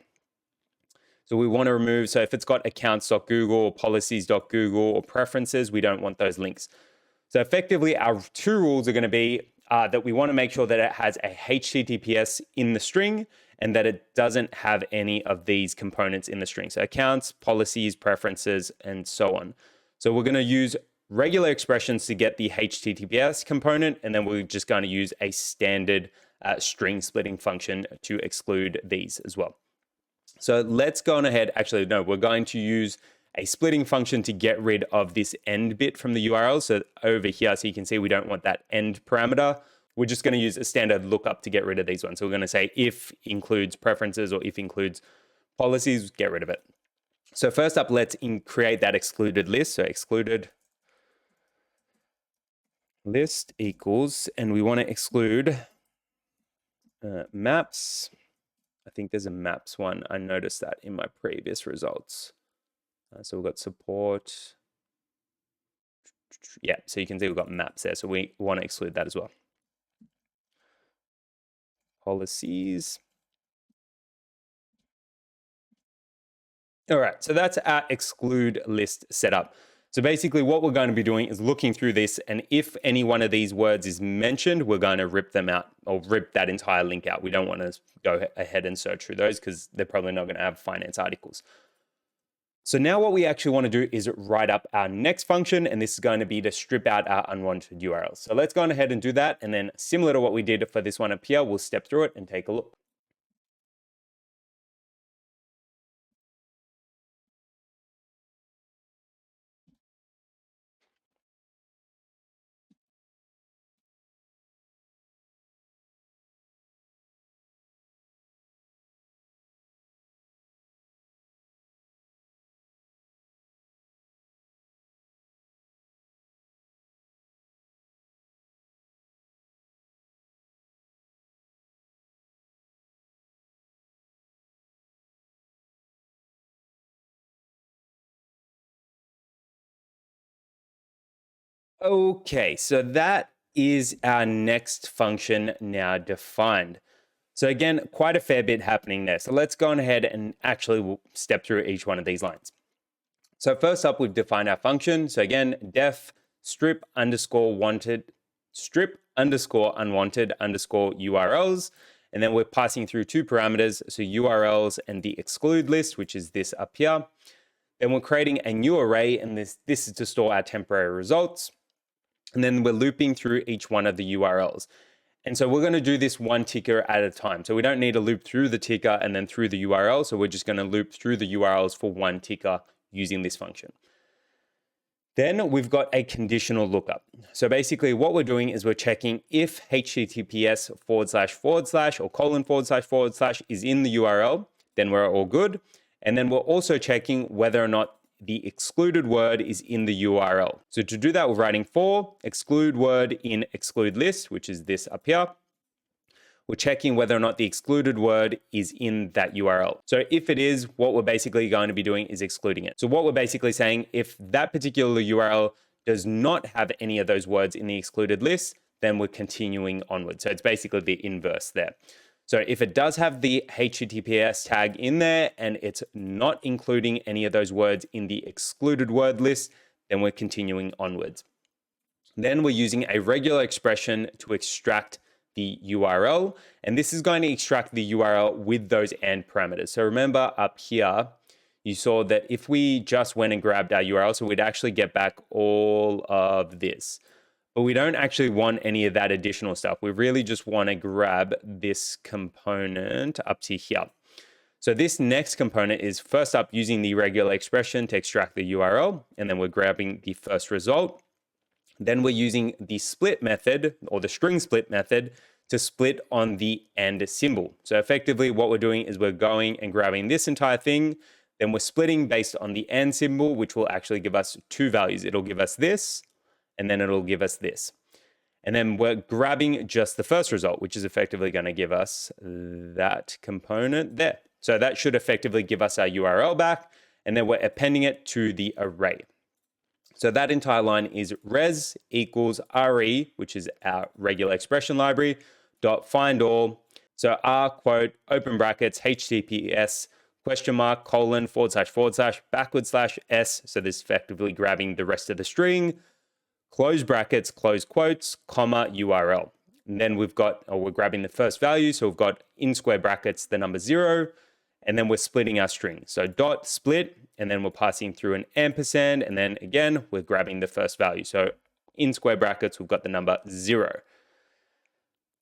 Speaker 1: So we want to remove, so if it's got accounts.google or policies.google or preferences, we don't want those links. So effectively, our two rules are going to be that we want to make sure that it has a HTTPS in the string and that it doesn't have any of these components in the string. So accounts, policies, preferences, and so on. So we're going to use regular expressions to get the HTTPS component, and then we're just going to use a standard string splitting function to exclude these as well. So let's go on ahead. Actually, no, we're going to use a splitting function to get rid of this end bit from the URL. So over here, so you can see we don't want that end parameter. We're just going to use a standard lookup to get rid of these ones. So we're going to say if includes preferences or if includes policies, get rid of it. So first up, let's create that excluded list. So excluded list equals, and we want to exclude maps. I think there's a maps one. I noticed that in my previous results. So we've got support. Yeah, so you can see we've got maps there. So we want to exclude that as well. Policies. All right, so that's our exclude list setup. So basically what we're going to be doing is looking through this, and if any one of these words is mentioned, we're going to rip them out or rip that entire link out. We don't want to go ahead and search through those because they're probably not going to have finance articles. So now what we actually want to do is write up our next function, and this is going to be to strip out our unwanted URLs. So let's go on ahead and do that, and then similar to what we did for this one up here, we'll step through it and take a look. Okay, so that is our next function now defined. So again, quite a fair bit happening there. So let's go on ahead and actually we'll step through each one of these lines. So first up, we've defined our function. So again, def strip underscore unwanted underscore URLs. And then we're passing through two parameters. So URLs and the exclude list, which is this up here. Then we're creating a new array, and this is to store our temporary results. And then we're looping through each one of the URLs. And so we're going to do this one ticker at a time. So we don't need to loop through the ticker and then through the URL. So we're just going to loop through the URLs for one ticker using this function. Then we've got a conditional lookup. So basically what we're doing is we're checking if HTTPS // or :/ is in the URL, then we're all good. And then we're also checking whether or not the excluded word is in the URL. So to do that, we're writing for exclude word in exclude list, which is this up here. We're checking whether or not the excluded word is in that URL. So if it is, what we're basically going to be doing is excluding it. So what we're basically saying, if that particular URL does not have any of those words in the excluded list, then we're continuing onward. So it's basically the inverse there. So if it does have the HTTPS tag in there and it's not including any of those words in the excluded word list, then we're continuing onwards. Then we're using a regular expression to extract the URL, and this is going to extract the URL with those AND parameters. So remember up here, you saw that if we just went and grabbed our URL, so we'd actually get back all of this. But we don't actually want any of that additional stuff. We really just want to grab this component up to here. So this next component is first up using the regular expression to extract the URL, and then we're grabbing the first result. Then we're using the split method or the string split method to split on the and symbol. So effectively what we're doing is we're going and grabbing this entire thing, then we're splitting based on the and symbol, which will actually give us two values. It'll give us this, and then it'll give us this. And then we're grabbing just the first result, which is effectively going to give us that component there. So that should effectively give us our URL back, and then we're appending it to the array. So that entire line is res equals re, which is our regular expression library, dot find all. So r quote, open brackets, https, question mark, colon, // backward slash s. So this is effectively grabbing the rest of the string, close brackets, close quotes, comma, URL. And then we're grabbing the first value. So we've got in square brackets, the number 0, and then we're splitting our string. So dot split, and then we're passing through an ampersand, and then again, we're grabbing the first value. So in square brackets, we've got the number 0.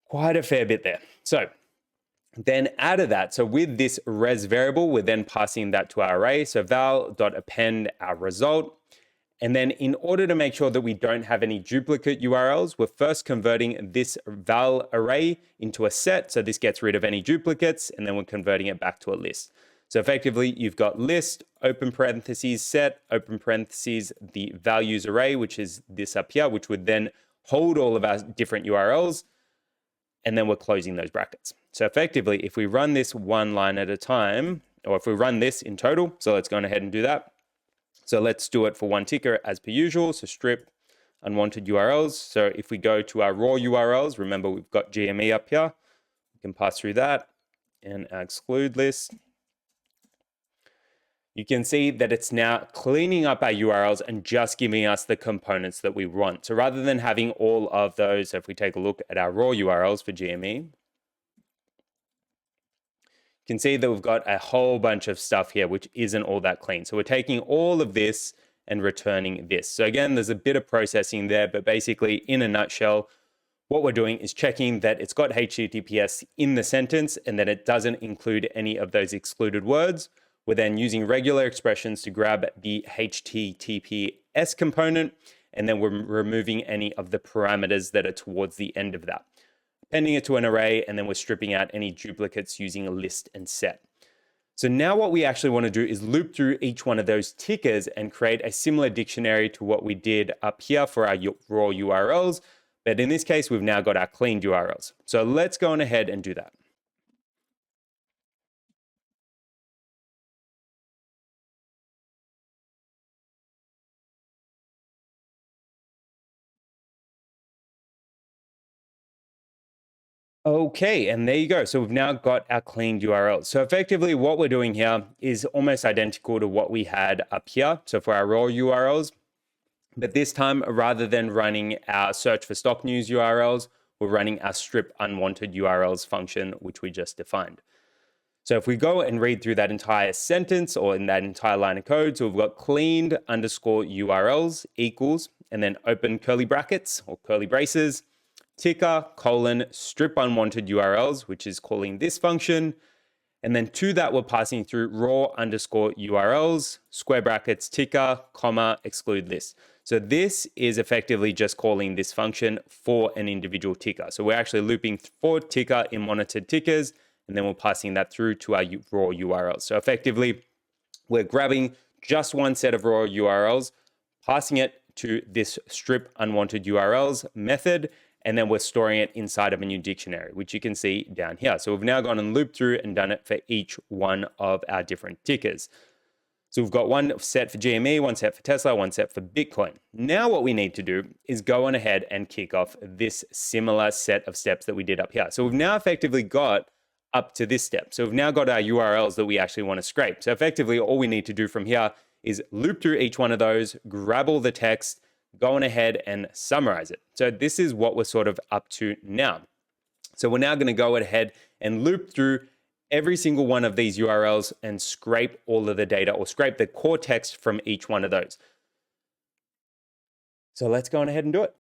Speaker 1: Quite a fair bit there. So then out of that, so with this res variable, we're then passing that to our array. So val.append our result. And then in order to make sure that we don't have any duplicate URLs, we're first converting this val array into a set. So this gets rid of any duplicates, and then we're converting it back to a list. So effectively, you've got list, open parentheses, set, open parentheses, the values array, which is this up here, which would then hold all of our different URLs, and then we're closing those brackets. So effectively, if we run this one line at a time, or if we run this in total, so let's go ahead and do that. So let's do it for one ticker as per usual. So strip unwanted URLs. So if we go to our raw URLs, remember we've got GME up here. We can pass through that and our exclude list. You can see that it's now cleaning up our URLs and just giving us the components that we want. So rather than having all of those, if we take a look at our raw URLs for GME, you can see that we've got a whole bunch of stuff here, which isn't all that clean. So we're taking all of this and returning this. So again, there's a bit of processing there, but basically in a nutshell, what we're doing is checking that it's got HTTPS in the sentence and that it doesn't include any of those excluded words. We're then using regular expressions to grab the HTTPS component, and then we're removing any of the parameters that are towards the end of that, appending it to an array, and then we're stripping out any duplicates using a list and set. So now what we actually want to do is loop through each one of those tickers and create a similar dictionary to what we did up here for our raw URLs. But in this case, we've now got our cleaned URLs. So let's go on ahead and do that. Okay, and there you go. So we've now got our cleaned URLs. So effectively what we're doing here is almost identical to what we had up here. So for our raw URLs, but this time rather than running our search for stock news URLs, we're running our strip unwanted URLs function, which we just defined. So if we go and read through that entire sentence or in that entire line of code, so we've got cleaned underscore URLs equals, and then open curly brackets or curly braces, ticker, colon, strip unwanted URLs, which is calling this function. And then to that, we're passing through raw underscore URLs, square brackets, ticker, comma, exclude list. So this is effectively just calling this function for an individual ticker. So we're actually looping for ticker in monitored tickers, and then we're passing that through to our raw URLs. So effectively, we're grabbing just one set of raw URLs, passing it to this strip unwanted URLs method, and then we're storing it inside of a new dictionary, which you can see down here. So we've now gone and looped through and done it for each one of our different tickers. So we've got one set for GME, one set for Tesla, one set for Bitcoin. Now what we need to do is go on ahead and kick off this similar set of steps that we did up here. So we've now effectively got up to this step. So we've now got our URLs that we actually want to scrape. So effectively all we need to do from here is loop through each one of those, grab all the text, go on ahead and summarize it. So this is what we're sort of up to now. So we're now going to go ahead and loop through every single one of these URLs and scrape all of the data or scrape the core text from each one of those. So let's go on ahead and do it.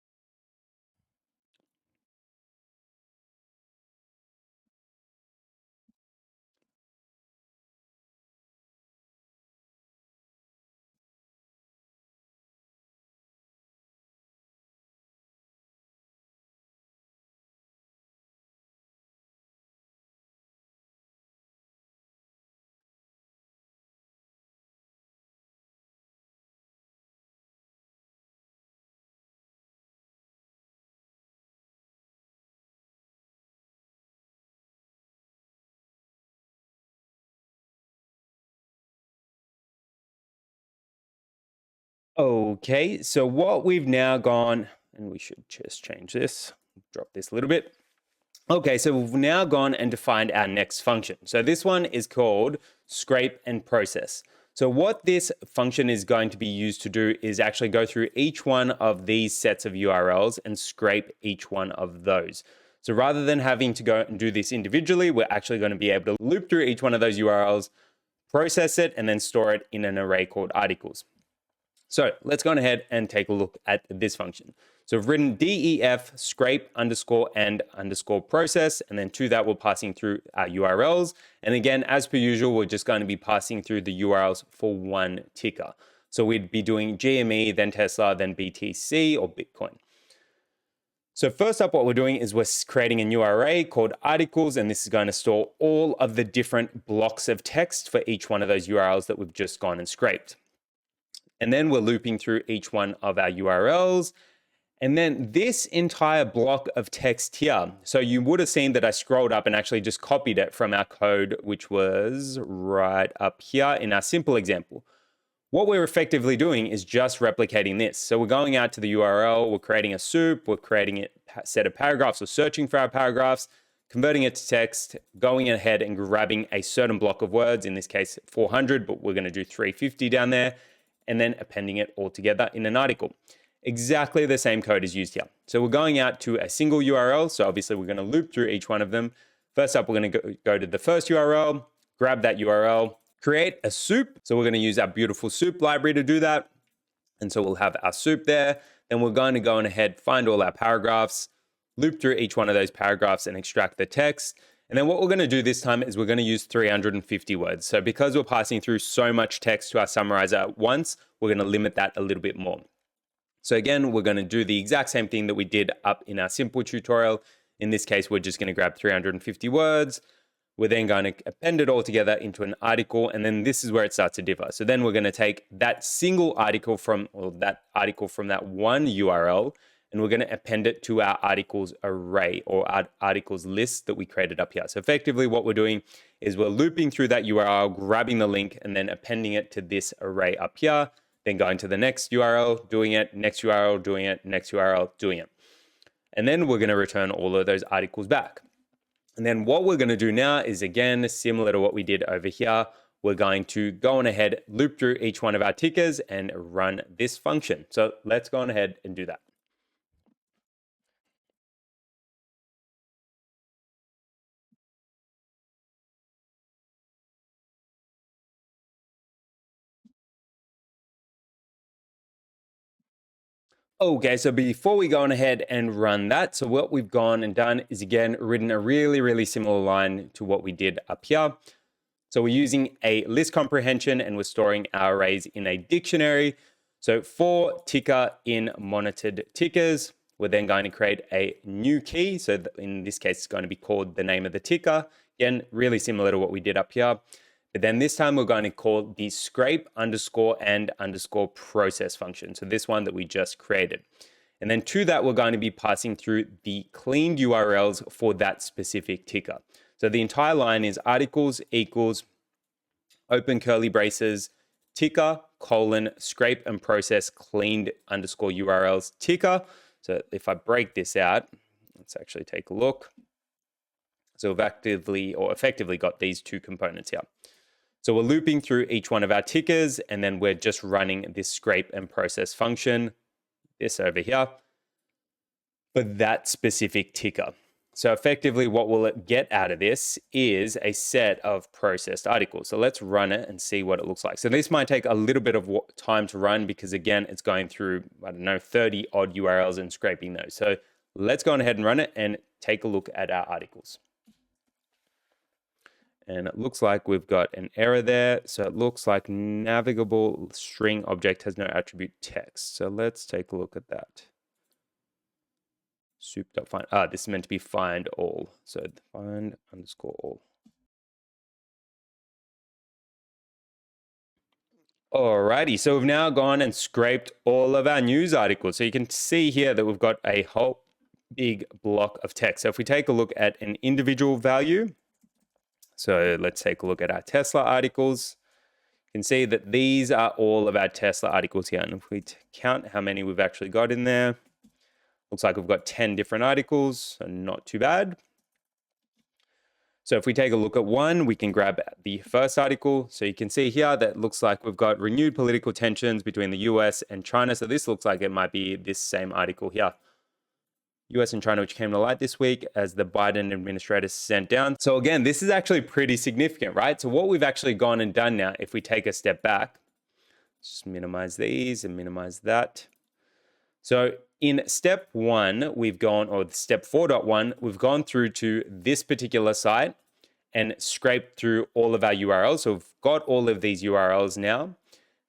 Speaker 1: Okay, so what we've now gone, and we should just change this, drop this a little bit. Okay, so we've now gone and defined our next function. So this one is called scrape and process. So what this function is going to be used to do is actually go through each one of these sets of URLs and scrape each one of those. So rather than having to go and do this individually, we're actually going to be able to loop through each one of those URLs, process it, and then store it in an array called articles. So let's go ahead and take a look at this function. So I've written def scrape underscore and underscore process, and then to that we're passing through our URLs. And again, as per usual, we're just going to be passing through the URLs for one ticker. So we'd be doing GME, then Tesla, then BTC or Bitcoin. So first up, what we're doing is we're creating a new array called articles, and this is going to store all of the different blocks of text for each one of those URLs that we've just gone and scraped. And then we're looping through each one of our URLs. And then this entire block of text here. So you would have seen that I scrolled up and actually just copied it from our code, which was right up here in our simple example. What we're effectively doing is just replicating this. So we're going out to the URL, we're creating a soup, we're creating a set of paragraphs or searching for our paragraphs, converting it to text, going ahead and grabbing a certain block of words, in this case 400, but we're going to do 350 down there, and then appending it all together in an article. Exactly the same code is used here. So we're going out to a single URL. So obviously we're going to loop through each one of them. First up, we're going to go to the first URL, grab that URL, create a soup. So we're going to use our beautiful soup library to do that. And so we'll have our soup there. Then we're going to go ahead, find all our paragraphs, loop through each one of those paragraphs and extract the text. And then what we're going to do this time is we're going to use 350 words. So because we're passing through so much text to our summarizer at once, we're going to limit that a little bit more. So again, we're going to do the exact same thing that we did up in our simple tutorial. In this case, we're just going to grab 350 words. We're then going to append it all together into an article. And then this is where it starts to differ. So then we're going to take that single article from that one URL, and we're going to append it to our articles array or our articles list that we created up here. So effectively what we're doing is we're looping through that URL, grabbing the link, and then appending it to this array up here, then going to the next URL, doing it, next URL, doing it, next URL, doing it. And then we're going to return all of those articles back. And then what we're going to do now is, again, similar to what we did over here, we're going to go on ahead, loop through each one of our tickers and run this function. So let's go on ahead and do that. Okay, so before we go on ahead and run that, so what we've gone and done is, again, written a really similar line to what we did up here. So we're using a list comprehension and we're storing our arrays in a dictionary. So for ticker in monitored tickers, we're then going to create a new key. So in this case, it's going to be called the name of the ticker. Again, really similar to what we did up here. But then this time we're going to call the scrape underscore and underscore process function. So this one that we just created. And then to that, we're going to be passing through the cleaned URLs for that specific ticker. So the entire line is articles equals open curly braces, ticker, colon, scrape and process cleaned underscore URLs ticker. So if I break this out, let's actually take a look. So we've effectively got these two components here. So we're looping through each one of our tickers, and then we're just running this scrape and process function, this over here, for that specific ticker. So effectively what we'll get out of this is a set of processed articles. So let's run it and see what it looks like. So this might take a little bit of time to run because, again, it's going through, 30 odd URLs and scraping those. So let's go on ahead and run it and take a look at our articles. And it looks like we've got an error there. So it looks like navigable string object has no attribute text. So let's take a look at that. Soup.find. This is meant to be find all. So find underscore all. Alrighty, so we've now gone and scraped all of our news articles. So you can see here that we've got a whole big block of text. So if we take a look at an individual value, so let's take a look at our Tesla articles. You can see that these are all of our Tesla articles here. And if we count how many we've actually got in there, looks like we've got 10 different articles, so not too bad. So if we take a look at one, we can grab the first article. So you can see here that looks like we've got renewed political tensions between the US and China. So this looks like it might be this same article here. US and China, which came to light this week as the Biden administration sent down. So again, this is actually pretty significant, right? So what we've actually gone and done now, if we take a step back, just minimize these and minimize that. So in step 1, we've gone, or step 4.1, we've gone through to this particular site and scraped through all of our URLs. So we've got all of these URLs now.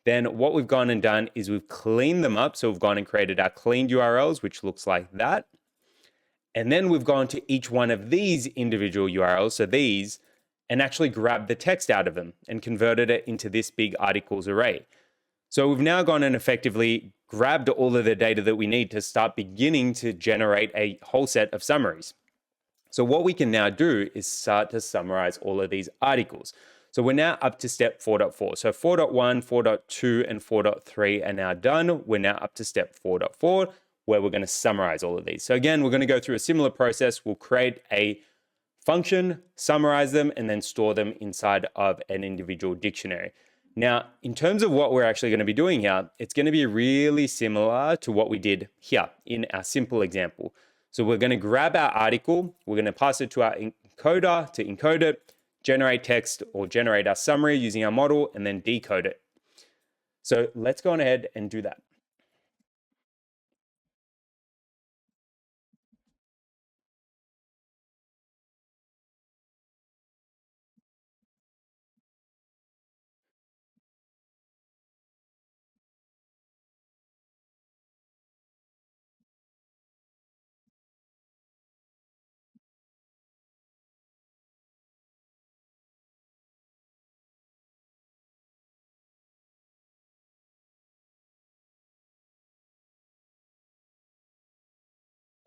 Speaker 1: Then what we've gone and done is we've cleaned them up. So we've gone and created our cleaned URLs, which looks like that. And then we've gone to each one of these individual URLs, so these, and actually grabbed the text out of them and converted it into this big articles array. So we've now gone and effectively grabbed all of the data that we need to start beginning to generate a whole set of summaries. So what we can now do is start to summarize all of these articles. So we're now up to step 4.4. So 4.1, 4.2, and 4.3 are now done. We're now up to step 4.4, where we're going to summarize all of these. So again, we're going to go through a similar process. We'll create a function, summarize them, and then store them inside of an individual dictionary. Now, in terms of what we're actually going to be doing here, it's going to be really similar to what we did here in our simple example. So we're going to grab our article, we're going to pass it to our encoder to encode it, generate text or generate our summary using our model, and then decode it. So let's go on ahead and do that.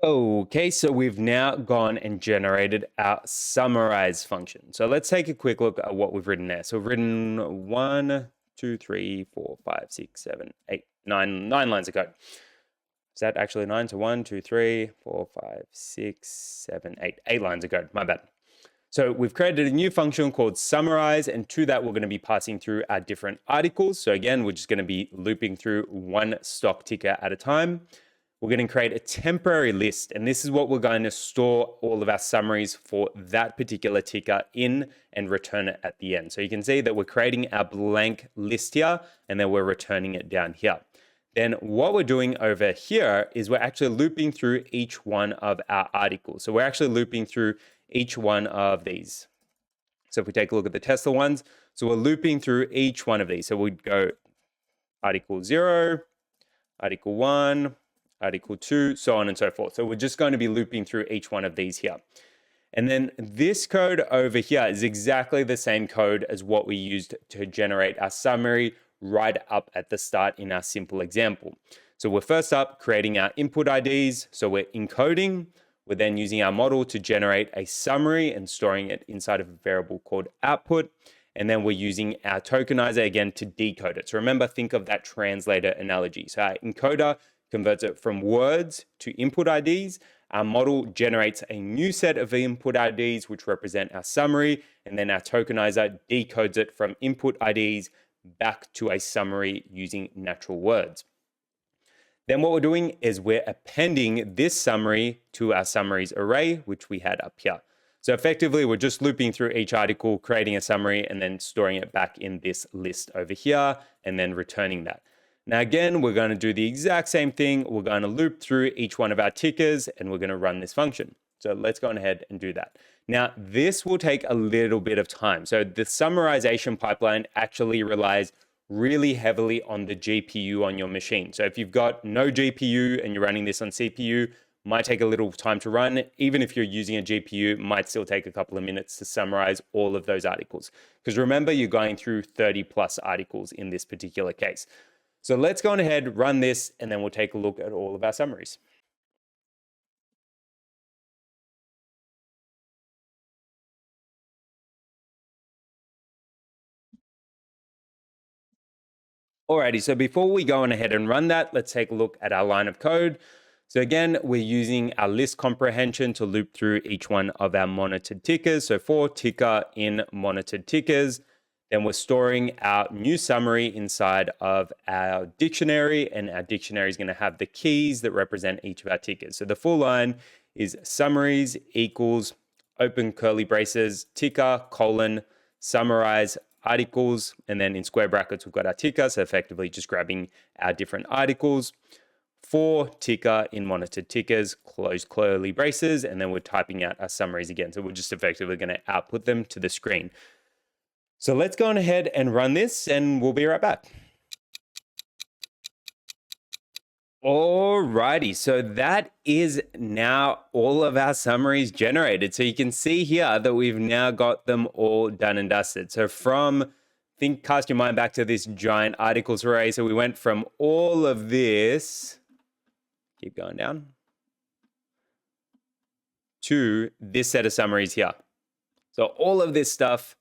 Speaker 1: Okay, so we've now gone and generated our summarize function. So let's take a quick look at what we've written there. So we've written 1, 2, 3, 4, 5, 6, 7, 8, 9 lines of code. Is that actually 9? So 1, 2, 3, 4, 5, 6, 7, 8. 8 lines of code, my bad. So we've created a new function called summarize, and to that we're going to be passing through our different articles. So again, we're just going to be looping through one stock ticker at a time. We're going to create a temporary list, and this is what we're going to store all of our summaries for that particular ticker in and return it at the end. So you can see that we're creating our blank list here, and then we're returning it down here. Then what we're doing over here is we're actually looping through each one of our articles. So we're actually looping through each one of these. So if we take a look at the Tesla ones, so we're looping through each one of these. So we'd go article 0, article 1, article 2, so on and so forth. So we're just going to be looping through each one of these here. And then this code over here is exactly the same code as what we used to generate our summary right up at the start in our simple example. So we're first up creating our input IDs. So we're encoding. We're then using our model to generate a summary and storing it inside of a variable called output. And then we're using our tokenizer again to decode it. So remember, think of that translator analogy. So our encoder converts it from words to input IDs. Our model generates a new set of input IDs, which represent our summary. And then our tokenizer decodes it from input IDs back to a summary using natural words. Then what we're doing is we're appending this summary to our summaries array, which we had up here. So effectively, we're just looping through each article, creating a summary, and then storing it back in this list over here, and then returning that. Now, again, we're going to do the exact same thing. We're going to loop through each one of our tickers, and we're going to run this function. So let's go ahead and do that. Now, this will take a little bit of time. So the summarization pipeline actually relies really heavily on the GPU on your machine. So if you've got no GPU and you're running this on CPU, might take a little time to run. Even if you're using a GPU, might still take a couple of minutes to summarize all of those articles. Because remember, you're going through 30 plus articles in this particular case. So let's go on ahead, run this, and then we'll take a look at all of our summaries. Alrighty, so before we go on ahead and run that, let's take a look at our line of code. So again, we're using our list comprehension to loop through each one of our monitored tickers. So for ticker in monitored tickers, then we're storing our new summary inside of our dictionary, and our dictionary is going to have the keys that represent each of our tickers. So the full line is summaries equals open curly braces, ticker, colon, summarize, articles, and then in square brackets, we've got our ticker. So effectively just grabbing our different articles. For ticker in monitored tickers, close curly braces, and then we're typing out our summaries again. So we're just effectively going to output them to the screen. So let's go on ahead and run this, and we'll be right back. Alrighty, so that is now all of our summaries generated. So you can see here that we've now got them all done and dusted. So cast your mind back to this giant articles array. So we went from all of this, keep going down, to this set of summaries here. So all of this stuff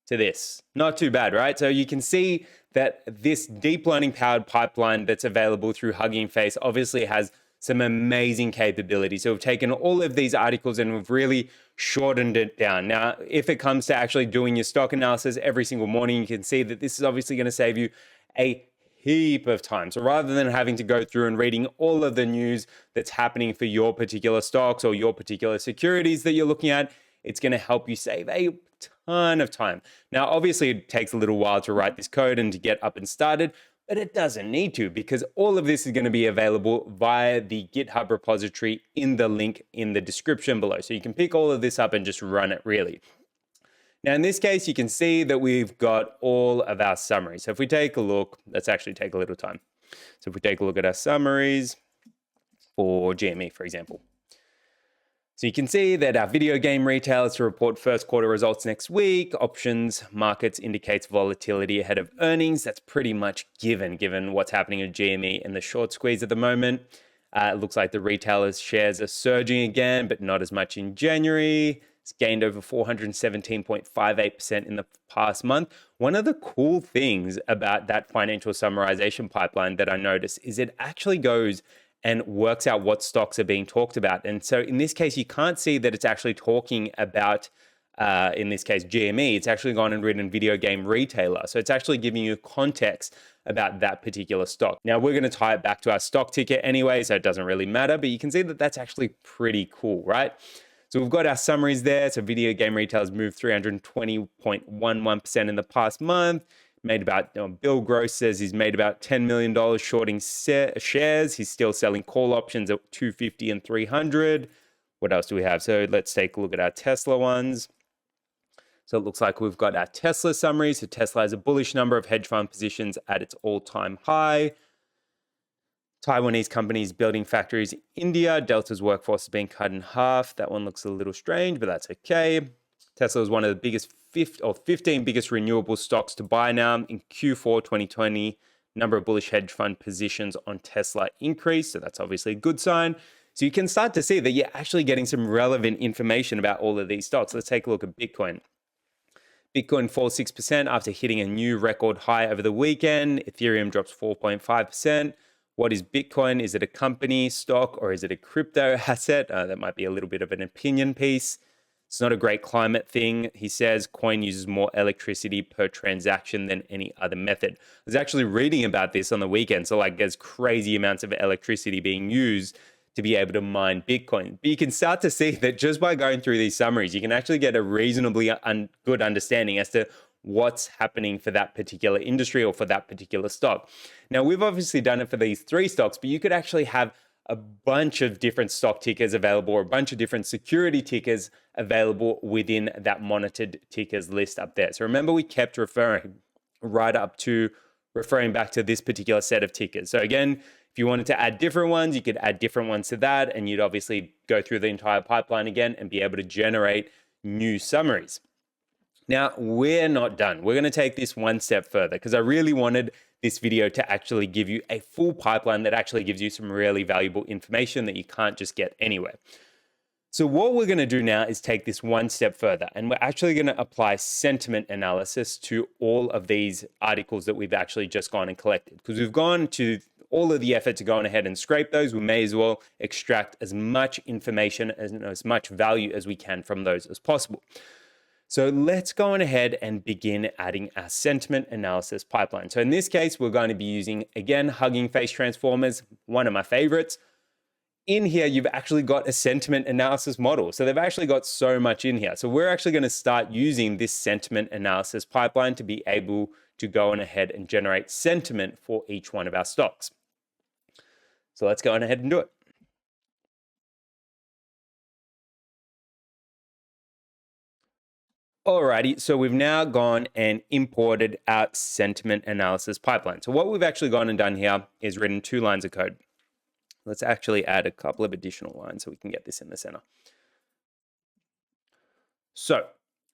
Speaker 1: to this. Not too bad, right? So you can see that this deep learning powered pipeline that's available through Hugging Face obviously has some amazing capability. So we've taken all of these articles and we've really shortened it down. Now, if it comes to actually doing your stock analysis every single morning, you can see that this is obviously going to save you a heap of time. So rather than having to go through and reading all of the news that's happening for your particular stocks or your particular securities that you're looking at, it's going to help you save a ton of time. Now, obviously, it takes a little while to write this code and to get up and started, but it doesn't need to, because all of this is going to be available via the GitHub repository in the link in the description below. So you can pick all of this up and just run it really. Now, in this case, you can see that we've got all of our summaries. So if we take a look, let's actually take a little time. So if we take a look at our summaries for GME, for example. So you can see that our video game retail is to report first quarter results next week. Options markets indicates volatility ahead of earnings. That's pretty much given what's happening at GME and the short squeeze at the moment. It looks like the retailers' shares are surging again, but not as much in January. It's gained over 417.58% in the past month. One of the cool things about that financial summarization pipeline that I noticed is it actually goes and works out what stocks are being talked about. And so in this case, you can't see that it's actually talking about, in this case, GME. It's actually gone and written video game retailer. So it's actually giving you context about that particular stock. Now, we're going to tie it back to our stock ticket anyway, so it doesn't really matter, but you can see that that's actually pretty cool, right? So we've got our summaries there. So video game retailers moved 320.11% in the past month. Made about, Bill Gross says he's made about $10 million shorting shares. He's still selling call options at 250 and 300. What else do we have? So let's take a look at our Tesla ones. So it looks like we've got our Tesla summary. So Tesla has a bullish number of hedge fund positions at its all-time high. Taiwanese companies building factories in India. Delta's workforce is being cut in half. That one looks a little strange, but that's okay. Tesla is one of the biggest 15 biggest renewable stocks to buy now. In Q4 2020, number of bullish hedge fund positions on Tesla increased. So that's obviously a good sign. So you can start to see that you're actually getting some relevant information about all of these stocks. Let's take a look at Bitcoin. Bitcoin falls 6% after hitting a new record high over the weekend. Ethereum drops 4.5%. What is Bitcoin? Is it a company, stock, or is it a crypto asset? That might be a little bit of an opinion piece. It's not a great climate thing. He says coin uses more electricity per transaction than any other method. I was actually reading about this on the weekend. So there's crazy amounts of electricity being used to be able to mine Bitcoin. But you can start to see that just by going through these summaries, you can actually get a reasonably good understanding as to what's happening for that particular industry or for that particular stock. Now, we've obviously done it for these three stocks, but you could actually have a bunch of different stock tickers available, or a bunch of different security tickers available within that monitored tickers list up there. So remember, we kept referring back to this particular set of tickers. So again, if you wanted to add different ones, you could add different ones to that, and you'd obviously go through the entire pipeline again and be able to generate new summaries. Now, we're not done. We're going to take this one step further, because I really wanted this video to actually give you a full pipeline that actually gives you some really valuable information that you can't just get anywhere. So what we're going to do now is take this one step further, and we're actually going to apply sentiment analysis to all of these articles that we've actually just gone and collected. Because we've gone to all of the effort to go on ahead and scrape those, we may as well extract as much information and as much value as we can from those as possible. So let's go on ahead and begin adding our sentiment analysis pipeline. So in this case, we're going to be using, again, Hugging Face transformers, one of my favorites. In here, you've actually got a sentiment analysis model. So they've actually got so much in here. So we're actually going to start using this sentiment analysis pipeline to be able to go on ahead and generate sentiment for each one of our stocks. So let's go on ahead and do it. Alrighty, so we've now gone and imported our sentiment analysis pipeline. So what we've actually gone and done here is written 2 lines of code. Let's actually add a couple of additional lines so we can get this in the center. So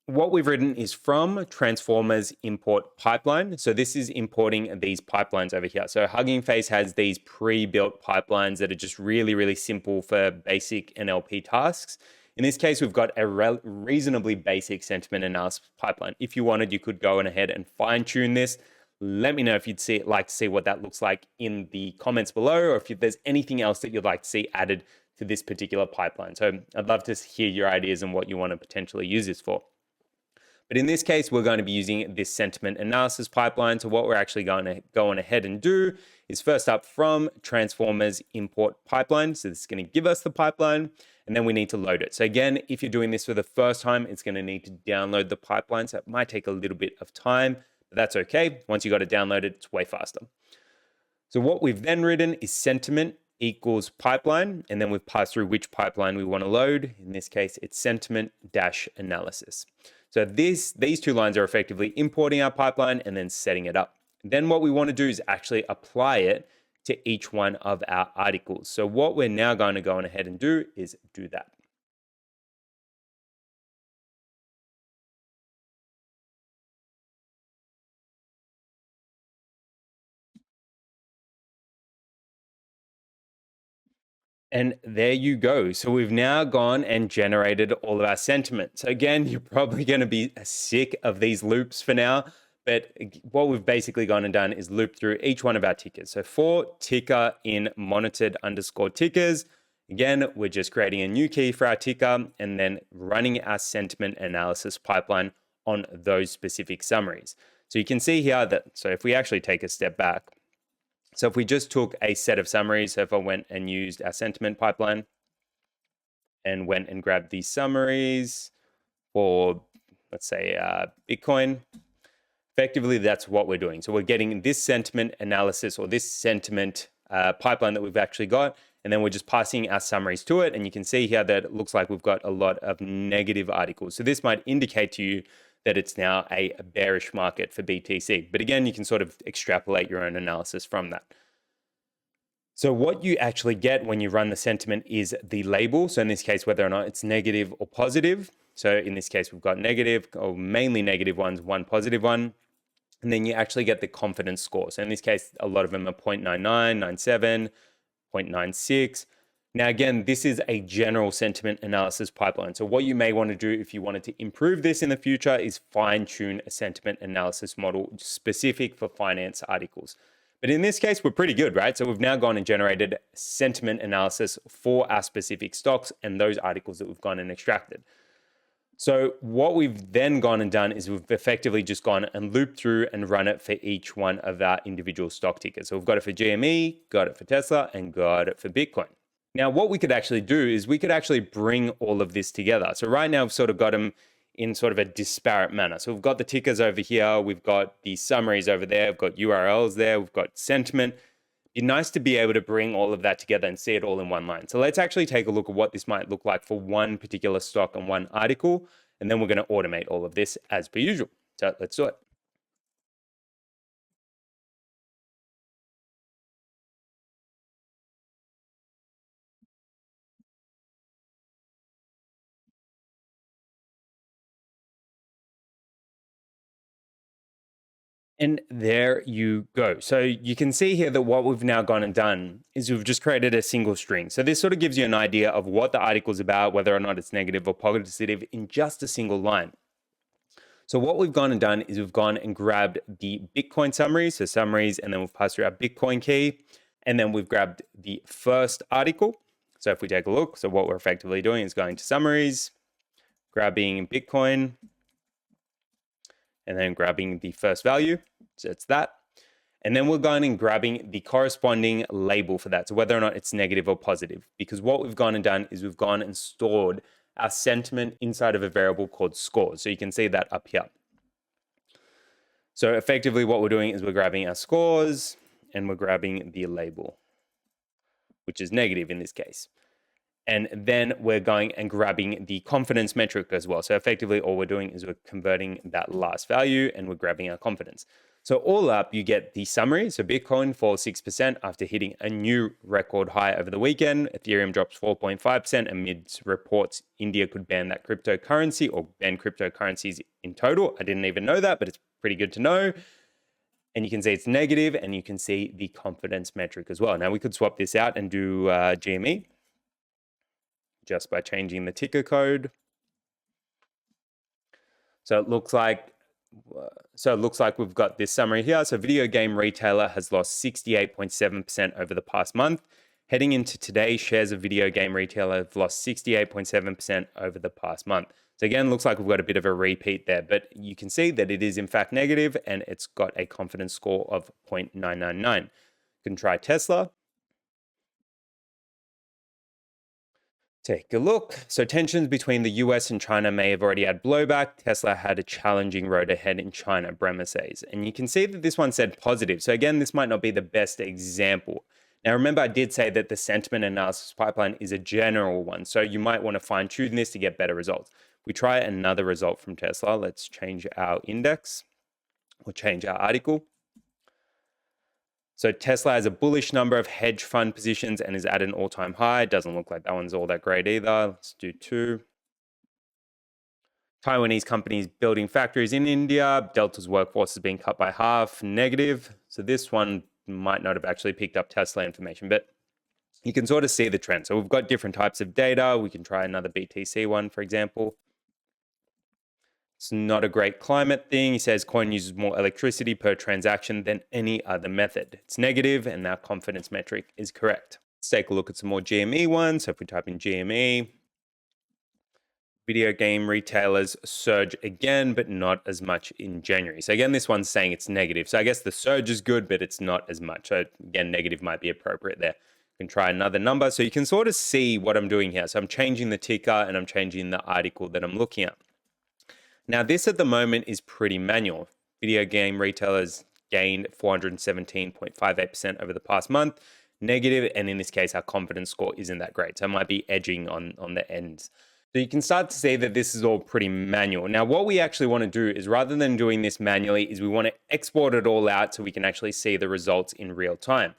Speaker 1: what we've written is from transformers import pipeline. So this is importing these pipelines over here. So Hugging Face has these pre-built pipelines that are just really, really simple for basic NLP tasks. In this case, we've got a reasonably basic sentiment analysis pipeline. If you wanted, you could go on ahead and fine tune this. Let me know if you'd like to see what that looks like in the comments below, or if there's anything else that you'd like to see added to this particular pipeline. So I'd love to hear your ideas and what you want to potentially use this for. But in this case, we're going to be using this sentiment analysis pipeline. So what we're actually going to go on ahead and do is first up from transformers import pipeline. So this is going to give us the pipeline, and then we need to load it. So again, if you're doing this for the first time, it's going to need to download the pipeline. So it might take a little bit of time, but that's okay. Once you got it downloaded, it's way faster. So what we've then written is sentiment equals pipeline, and then we've passed through which pipeline we want to load. In this case, it's sentiment dash analysis. So these 2 lines are effectively importing our pipeline and then setting it up. Then what we want to do is actually apply it to each one of our articles. So what we're now going to go on ahead and do is do that. And there you go. So we've now gone and generated all of our sentiment. So again, you're probably going to be sick of these loops for now. But what we've basically gone and done is loop through each one of our tickers. So for ticker in monitored underscore tickers, again, we're just creating a new key for our ticker and then running our sentiment analysis pipeline on those specific summaries. So you can see here that, so if we actually take a step back, so if we just took a set of summaries, so if I went and used our sentiment pipeline and went and grabbed these summaries for, let's say, Bitcoin, effectively that's what we're doing. So we're getting this sentiment analysis or this sentiment pipeline that we've actually got, and then we're just passing our summaries to it. And you can see here that it looks like we've got a lot of negative articles. So this might indicate to you that it's now a bearish market for BTC. But again, you can sort of extrapolate your own analysis from that. So what you actually get when you run the sentiment is the label. So in this case, whether or not it's negative or positive. So in this case, we've got negative, or mainly negative ones, one positive one. And then you actually get the confidence score. So in this case, a lot of them are 0.99, 97, 0.96. Now, again, this is a general sentiment analysis pipeline. So what you may want to do if you wanted to improve this in the future is fine tune a sentiment analysis model specific for finance articles. But in this case, we're pretty good, right? So we've now gone and generated sentiment analysis for our specific stocks and those articles that we've gone and extracted. So what we've then gone and done is we've effectively just gone and looped through and run it for each one of our individual stock tickers. So we've got it for GME, got it for Tesla, and got it for Bitcoin. Now, what we could actually do is we could actually bring all of this together. So right now, we've sort of got them in sort of a disparate manner. So we've got the tickers over here, we've got the summaries over there, we've got URLs there, we've got sentiment. It'd be nice to be able to bring all of that together and see it all in one line. So let's actually take a look at what this might look like for one particular stock and one article, and then we're going to automate all of this as per usual. So let's do it. And there you go. So you can see here that what we've now gone and done is we've just created a single string. So this sort of gives you an idea of what the article is about, whether or not it's negative or positive in just a single line. So what we've gone and done is we've gone and grabbed the Bitcoin summary, so summaries, and then we've passed through our Bitcoin key, and then we've grabbed the first article. So if we take a look, so what we're effectively doing is going to summaries, grabbing Bitcoin, and then grabbing the first value. So it's that. And then we're going and grabbing the corresponding label for that. So whether or not it's negative or positive, because what we've gone and done is we've gone and stored our sentiment inside of a variable called scores. So you can see that up here. So effectively what we're doing is we're grabbing our scores and we're grabbing the label, which is negative in this case. And then we're going and grabbing the confidence metric as well. So effectively all we're doing is we're converting that last value and we're grabbing our confidence. So all up, you get the summary. So Bitcoin falls 6% after hitting a new record high over the weekend. Ethereum drops 4.5% amidst reports India could ban that cryptocurrency or ban cryptocurrencies in total. I didn't even know that, but it's pretty good to know. And you can see it's negative and you can see the confidence metric as well. Now we could swap this out and do GME just by changing the ticker code. So it looks like we've got this summary here. So video game retailer has lost 68.7% over the past month. Heading into today, shares of video game retailer have lost 68.7% over the past month. So again, looks like we've got a bit of a repeat there, but you can see that it is in fact negative and it's got a confidence score of 0.999. You can try Tesla. Take a look. So tensions between the US and China may have already had blowback. Tesla had a challenging road ahead in China, Bremer says. And you can see that this one said positive. So again, this might not be the best example. Now, remember, I did say that the sentiment analysis pipeline is a general one. So you might want to fine tune this to get better results. We try another result from Tesla. Let's change our index or change our article. So Tesla has a bullish number of hedge fund positions and is at an all-time high. It doesn't look like that one's all that great either. Let's do 2. Taiwanese companies building factories in India. Delta's workforce has been cut by half. Negative. So this one might not have actually picked up Tesla information, but you can sort of see the trend. So we've got different types of data. We can try another BTC one, for example. It's not a great climate thing. He says coin uses more electricity per transaction than any other method. It's negative, and our confidence metric is correct. Let's take a look at some more GME ones. So if we type in GME, video game retailers surge again, but not as much in January. So again, this one's saying it's negative. So I guess the surge is good, but it's not as much. So again, negative might be appropriate there. You can try another number. So you can sort of see what I'm doing here. So I'm changing the ticker and I'm changing the article that I'm looking at. Now, this at the moment is pretty manual. Video game retailers gained 417.58% over the past month, negative, and in this case, our confidence score isn't that great. So it might be edging on the ends. So you can start to see that this is all pretty manual. Now, what we actually want to do is rather than doing this manually is we want to export it all out so we can actually see the results in real time.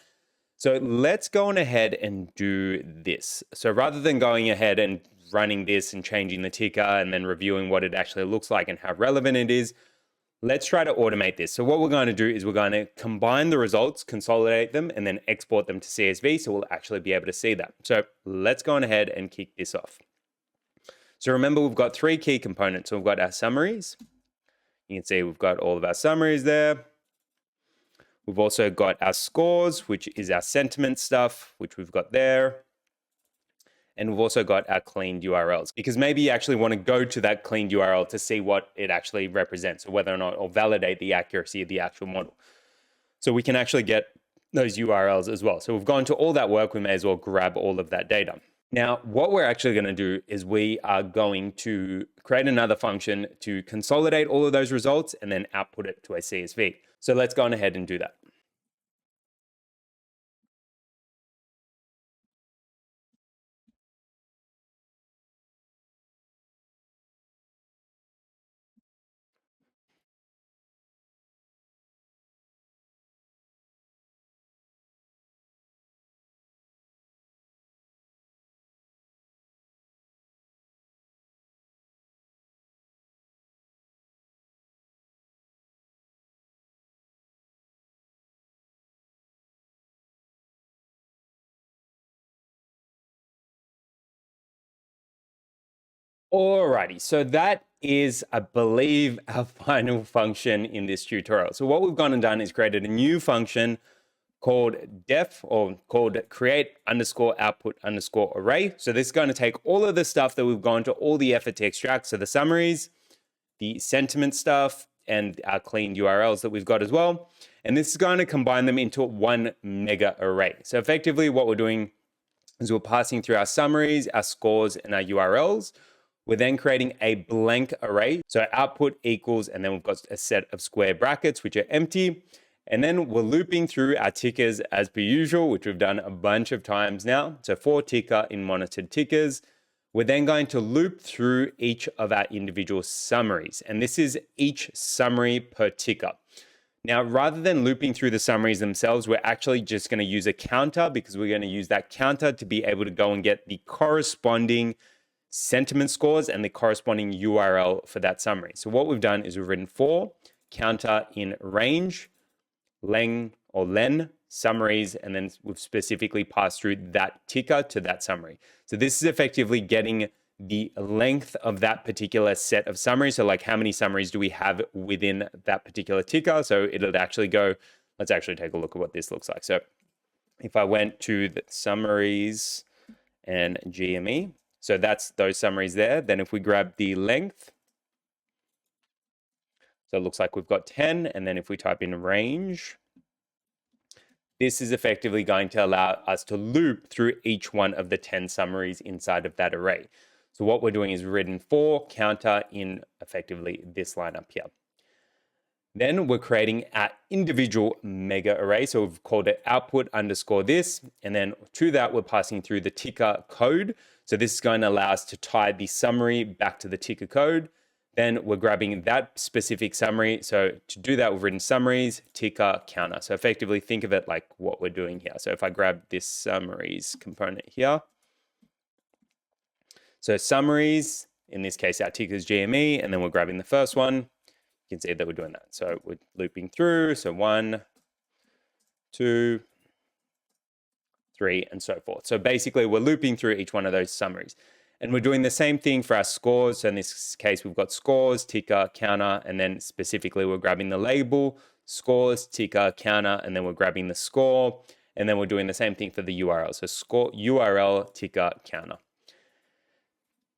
Speaker 1: So let's go on ahead and do this. So rather than going ahead and running this and changing the ticker and then reviewing what it actually looks like and how relevant it is, let's try to automate this. So what we're going to do is we're going to combine the results, consolidate them, and then export them to CSV so we'll actually be able to see that. So let's go on ahead and kick this off. So remember, we've got 3 key components. So we've got our summaries. You can see we've got all of our summaries there. We've also got our scores, which is our sentiment stuff, which we've got there. And we've also got our cleaned URLs, because maybe you actually want to go to that cleaned URL to see what it actually represents or whether or not or validate the accuracy of the actual model. So we can actually get those URLs as well. So we've gone to all that work, we may as well grab all of that data. Now, what we're actually going to do is we are going to create another function to consolidate all of those results and then output it to a CSV. So let's go on ahead and do that. Alrighty, so that is, I believe, our final function in this tutorial. So what we've gone and done is created a new function called def, or called create underscore output underscore array. So this is going to take all of the stuff that we've gone to all the effort to extract. So the summaries, the sentiment stuff, and our clean URLs that we've got as well. And this is going to combine them into one mega array. So effectively what we're doing is we're passing through our summaries, our scores, and our URLs. We're then creating a blank array. So output equals, and then we've got a set of square brackets, which are empty. And then we're looping through our tickers as per usual, which we've done a bunch of times now. So for ticker in monitored tickers, we're then going to loop through each of our individual summaries. And this is each summary per ticker. Now, rather than looping through the summaries themselves, we're actually just going to use a counter, because we're going to use that counter to be able to go and get the corresponding sentiment scores and the corresponding URL for that summary. So what we've done is we've written for counter in range, len summaries, and then we've specifically passed through that ticker to that summary. So this is effectively getting the length of that particular set of summaries. So like how many summaries do we have within that particular ticker? So it'll actually go, let's actually take a look at what this looks like. So if I went to the summaries and GME, so that's those summaries there. Then if we grab the length, so it looks like we've got 10. And then if we type in range, this is effectively going to allow us to loop through each one of the 10 summaries inside of that array. So what we're doing is written for counter in effectively this line up here. Then we're creating our individual mega array. So we've called it output underscore this. And then to that, we're passing through the ticker code. So this is going to allow us to tie the summary back to the ticker code. Then we're grabbing that specific summary. So to do that, we've written summaries, ticker, counter. So effectively think of it like what we're doing here. So if I grab this summaries component here, so summaries, in this case, our ticker is GME, and then we're grabbing the first one. You can see that we're doing that. So we're looping through. So 1, 2, 3, and so forth. So basically we're looping through each one of those summaries. And we're doing the same thing for our scores. So in this case, we've got scores, ticker, counter, and then specifically we're grabbing the label, scores, ticker, counter, and then we're grabbing the score. And then we're doing the same thing for the URL. So score, URL, ticker, counter.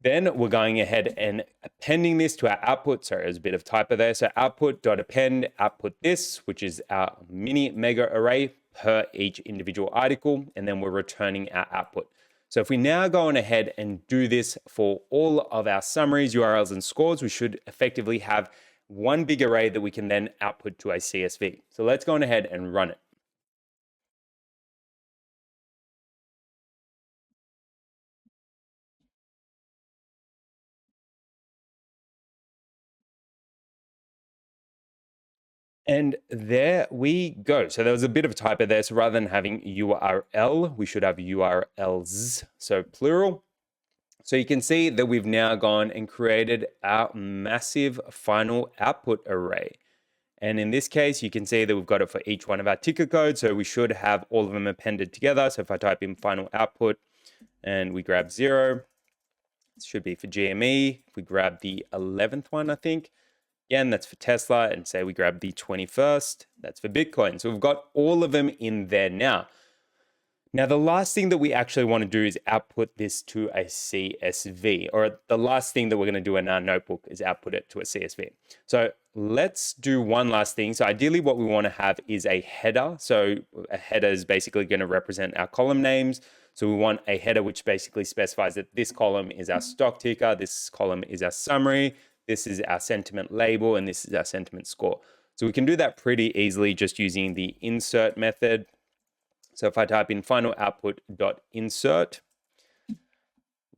Speaker 1: Then we're going ahead and appending this to our output. Sorry, there's a bit of typo there. So output.append, output this, which is our mini mega array per each individual article. And then we're returning our output. So if we now go on ahead and do this for all of our summaries, URLs, and scores, we should effectively have one big array that we can then output to a CSV. So let's go on ahead and run it. And there we go. So there was a bit of a typo there. So rather than having URL, we should have URLs, so plural. So you can see that we've now gone and created our massive final output array. And in this case, you can see that we've got it for each one of our ticker codes. So we should have all of them appended together. So if I type in final output and we grab 0, it should be for GME. If we grab the 11th one, I think, again, that's for Tesla, and say we grab the 21st, that's for Bitcoin. So we've got all of them in there now. Now, the last thing that we actually want to do is output this to a CSV, or the last thing that we're going to do in our notebook is output it to a CSV. So let's do one last thing. So ideally what we want to have is a header. So a header is basically going to represent our column names. So we want a header which basically specifies that this column is our stock ticker, this column is our summary, this is our sentiment label, and this is our sentiment score. So we can do that pretty easily just using the insert method. So if I type in final output.insert,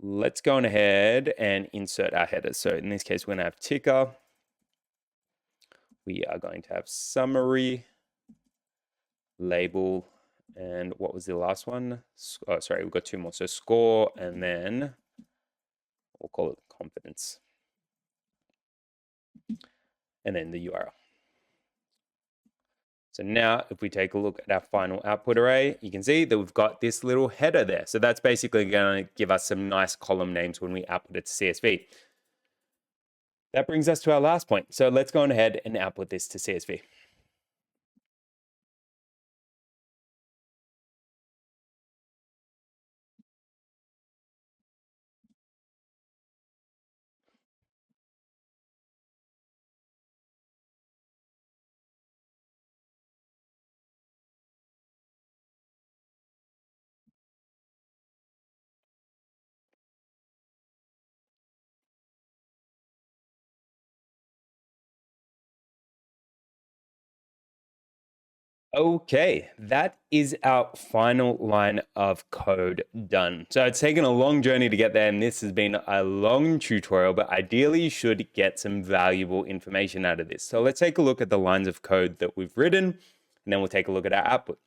Speaker 1: let's go on ahead and insert our headers. So in this case, we're going to have ticker. We are going to have summary, label, and what was the last one? Oh, sorry, we've got two more. So score, and then we'll call it confidence. And then the URL. So now if we take a look at our final output array, you can see that we've got this little header there. So that's basically going to give us some nice column names when we output it to CSV. That brings us to our last point. So let's go on ahead and output this to CSV. Okay, that is our final line of code done. So it's taken a long journey to get there, and this has been a long tutorial, but ideally you should get some valuable information out of this. So let's take a look at the lines of code that we've written, and then we'll take a look at our output.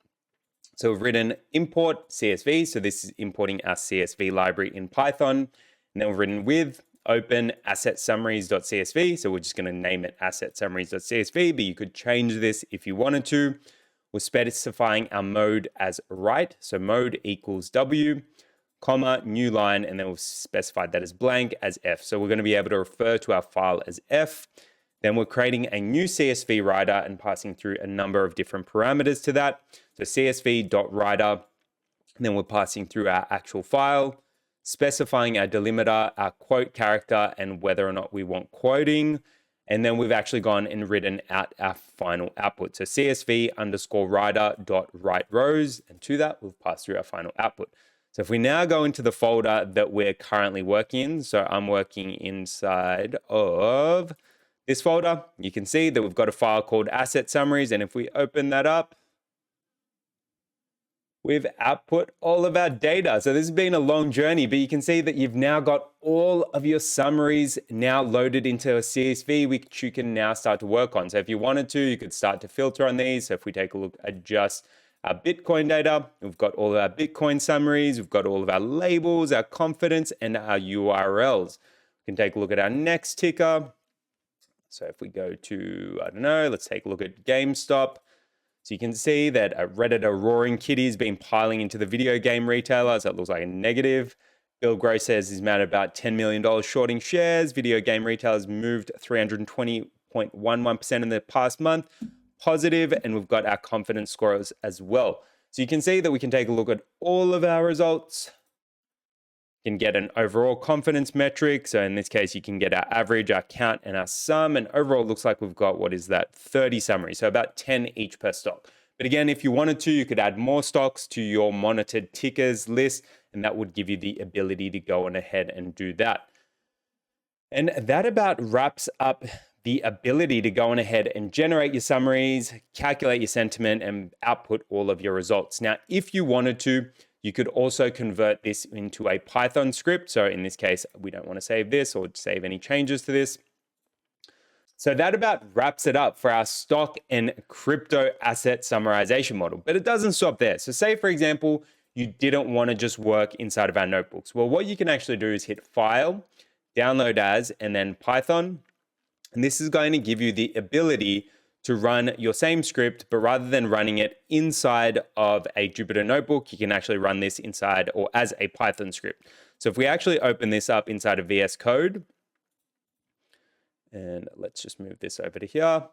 Speaker 1: So we've written import CSV. So this is importing our CSV library in Python. And then we've written with open asset summaries.csv. So we're just going to name it asset summaries.csv, but you could change this if you wanted to. We're specifying our mode as write. So mode equals W, comma, new line, and then we've specified that as blank as F. So we're going to be able to refer to our file as F. Then we're creating a new CSV writer and passing through a number of different parameters to that. So CSV.writer, and then we're passing through our actual file, specifying our delimiter, our quote character, and whether or not we want quoting. And then we've actually gone and written out our final output. So CSV underscore writer dot write rows, and to that, we've passed through our final output. So if we now go into the folder that we're currently working in, so I'm working inside of this folder, you can see that we've got a file called asset summaries. And if we open that up, we've output all of our data. So this has been a long journey, but you can see that you've now got all of your summaries now loaded into a CSV, which you can now start to work on. So if you wanted to, you could start to filter on these. So if we take a look at just our Bitcoin data, we've got all of our Bitcoin summaries, we've got all of our labels, our confidence, and our URLs. We can take a look at our next ticker. So if we go to, I don't know, let's take a look at Gamestop. So you can see that a Redditor Roaring Kitty has been piling into the video game retailer. So it looks like a negative. Bill Gross says he's mad about $10 million shorting shares. Video game retailers moved 320.11% in the past month. Positive, and we've got our confidence scores as well. So you can see that we can take a look at all of our results. You can get an overall confidence metric. So in this case, you can get our average, our count, and our sum. And overall, it looks like we've got, what is that, 30 summaries. So about 10 each per stock. But again, if you wanted to, you could add more stocks to your monitored tickers list, and that would give you the ability to go on ahead and do that. And that about wraps up the ability to go on ahead and generate your summaries, calculate your sentiment, and output all of your results. Now, if you wanted to, you could also convert this into a Python script. So in this case, we don't want to save this or save any changes to this. So that about wraps it up for our stock and crypto asset summarization model. But it doesn't stop there. So say, for example, you didn't want to just work inside of our notebooks. Well, what you can actually do is hit File, Download As, and then Python. And this is going to give you the ability to run your same script, but rather than running it inside of a Jupyter notebook, you can actually run this inside or as a Python script. So if we actually open this up inside of VS Code, and let's just move this over to here.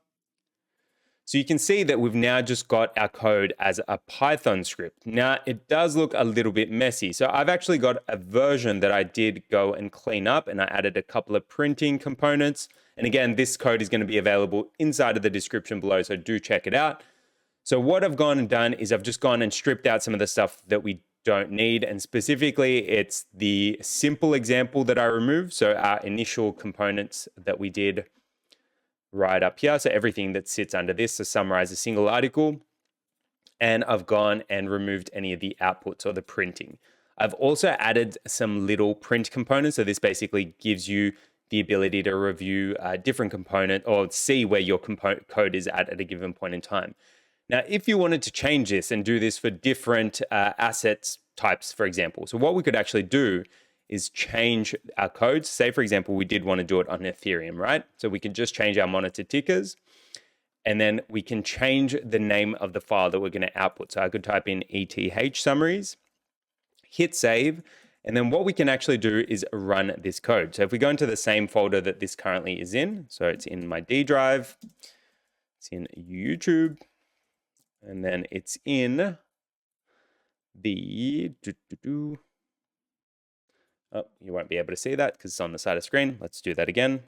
Speaker 1: So you can see that we've now just got our code as a Python script. Now it does look a little bit messy. So I've actually got a version that I did go and clean up, and I added a couple of printing components. And again, this code is going to be available inside of the description below, so do check it out. So what I've gone and done is I've just gone and stripped out some of the stuff that we don't need. And specifically, it's the simple example that I removed. So our initial components that we did right up here. So everything that sits under this to summarize a single article. And I've gone and removed any of the outputs or the printing. I've also added some little print components. So this basically gives you the ability to review a different component or see where your code is at a given point in time. Now, if you wanted to change this and do this for different assets types, for example, so what we could actually do is change our codes. Say, for example, we did want to do it on Ethereum, right? So we can just change our monitor tickers. And then we can change the name of the file that we're going to output. So I could type in ETH summaries, hit save, and then what we can actually do is run this code. So if we go into the same folder that this currently is in, so it's in my D drive, it's in YouTube, and then it's in the, oh, you won't be able to see that because it's on the side of the screen. Let's do that again.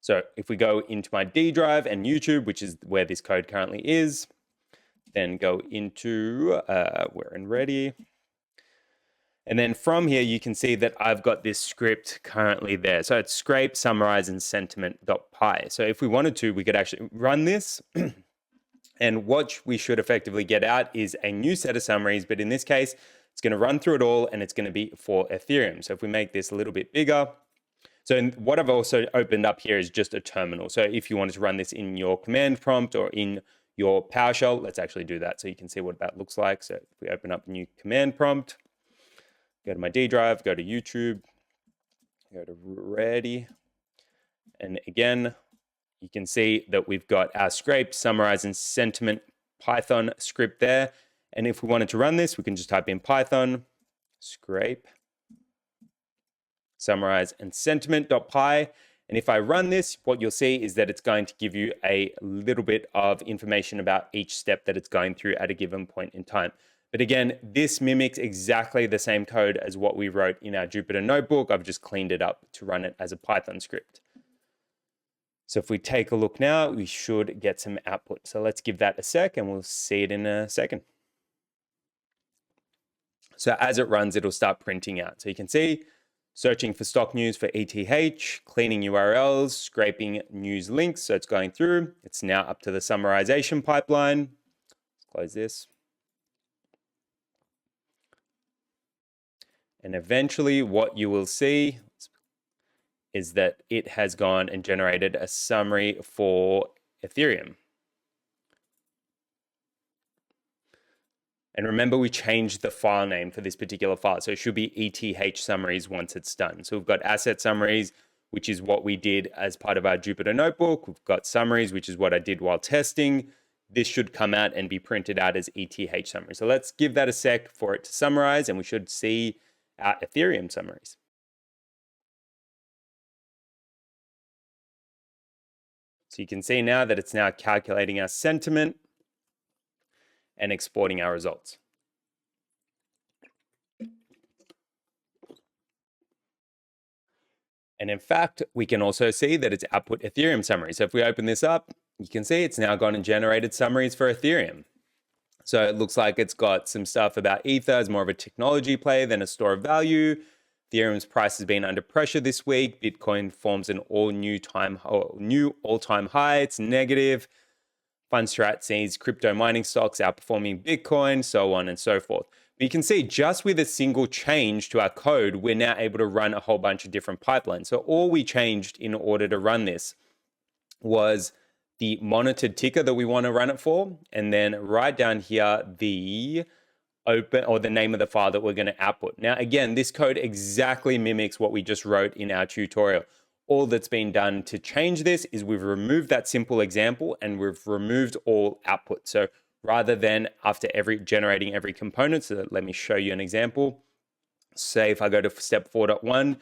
Speaker 1: So if we go into my D drive and YouTube, which is where this code currently is, then go into, we're in ready. And then from here, you can see that I've got this script currently there. So it's scrape, summarize, and sentiment.py. So if we wanted to, we could actually run this. And what we should effectively get out is a new set of summaries. But in this case, it's going to run through it all, and it's going to be for Ethereum. So if we make this a little bit bigger, so what I've also opened up here is just a terminal. So if you wanted to run this in your command prompt or in your PowerShell, let's actually do that so you can see what that looks like. So if we open up a new command prompt, go to my D drive, go to YouTube, go to ready. And again, you can see that we've got our scrape, summarize, and sentiment Python script there. And if we wanted to run this, we can just type in Python, scrape, summarize, and sentiment.py. And if I run this, what you'll see is that it's going to give you a little bit of information about each step that it's going through at a given point in time. But again, this mimics exactly the same code as what we wrote in our Jupyter notebook. I've just cleaned it up to run it as a Python script. So if we take a look now, we should get some output. So let's give that a sec and we'll see it in a second. So as it runs, it'll start printing out. So you can see searching for stock news for ETH, cleaning URLs, scraping news links. So it's going through. It's now up to the summarization pipeline. Let's close this. And eventually what you will see is that it has gone and generated a summary for Ethereum. And remember, we changed the file name for this particular file. So it should be ETH summaries once it's done. So we've got asset summaries, which is what we did as part of our Jupyter notebook. We've got summaries, which is what I did while testing. This should come out and be printed out as ETH summaries. So let's give that a sec for it to summarize, and we should see our Ethereum summaries. So you can see now that it's now calculating our sentiment and exporting our results. And in fact, we can also see that it's output Ethereum summary. So if we open this up, you can see it's now gone and generated summaries for Ethereum. So it looks like it's got some stuff about Ether as more of a technology play than a store of value. Ethereum's price has been under pressure this week. Bitcoin forms an new all-time high. It's negative. Fundstrat sees crypto mining stocks outperforming Bitcoin, so on and so forth. But you can see just with a single change to our code, we're now able to run a whole bunch of different pipelines. So all we changed in order to run this was the monitored ticker that we want to run it for, and then right down here, the open or the name of the file that we're going to output. Now, again, this code exactly mimics what we just wrote in our tutorial. All that's been done to change this is we've removed that simple example and we've removed all output. So rather than after generating every component, so let me show you an example. Say if I go to step 4.1,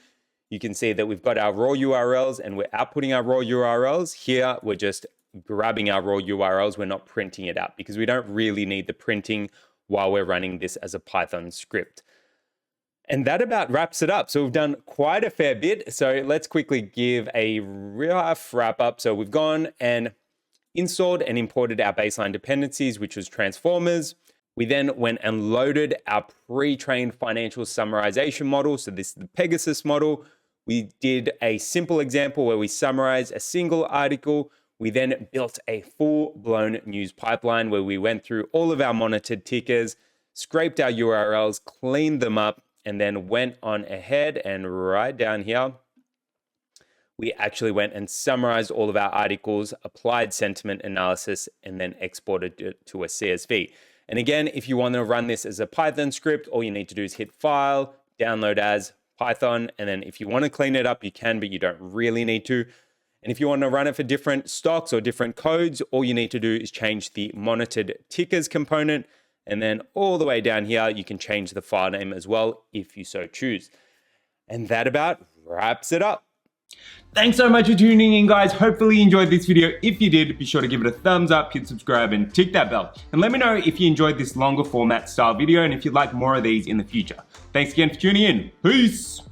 Speaker 1: you can see that we've got our raw URLs and we're outputting our raw URLs. Here, we're just grabbing our raw URLs. We're not printing it out because we don't really need the printing while we're running this as a Python script. And that about wraps it up. So we've done quite a fair bit. So let's quickly give a rough wrap up. So we've gone and installed and imported our baseline dependencies, which was transformers. We then went and loaded our pre-trained financial summarization model. So this is the Pegasus model. We did a simple example where we summarized a single article. We then built a full-blown news pipeline where we went through all of our monitored tickers, scraped our URLs, cleaned them up, and then went on ahead and right down here, we actually went and summarized all of our articles, applied sentiment analysis, and then exported it to a CSV. And again, if you want to run this as a Python script, all you need to do is hit File, Download As, Python. And then if you want to clean it up, you can, but you don't really need to. And if you want to run it for different stocks or different codes, all you need to do is change the monitored tickers component. And then all the way down here, you can change the file name as well if you so choose. And that about wraps it up. Thanks so much for tuning in, guys. Hopefully you enjoyed this video. If you did, be sure to give it a thumbs up, hit subscribe, and tick that bell. And let me know if you enjoyed this longer format style video and if you'd like more of these in the future. Thanks again for tuning in. Peace.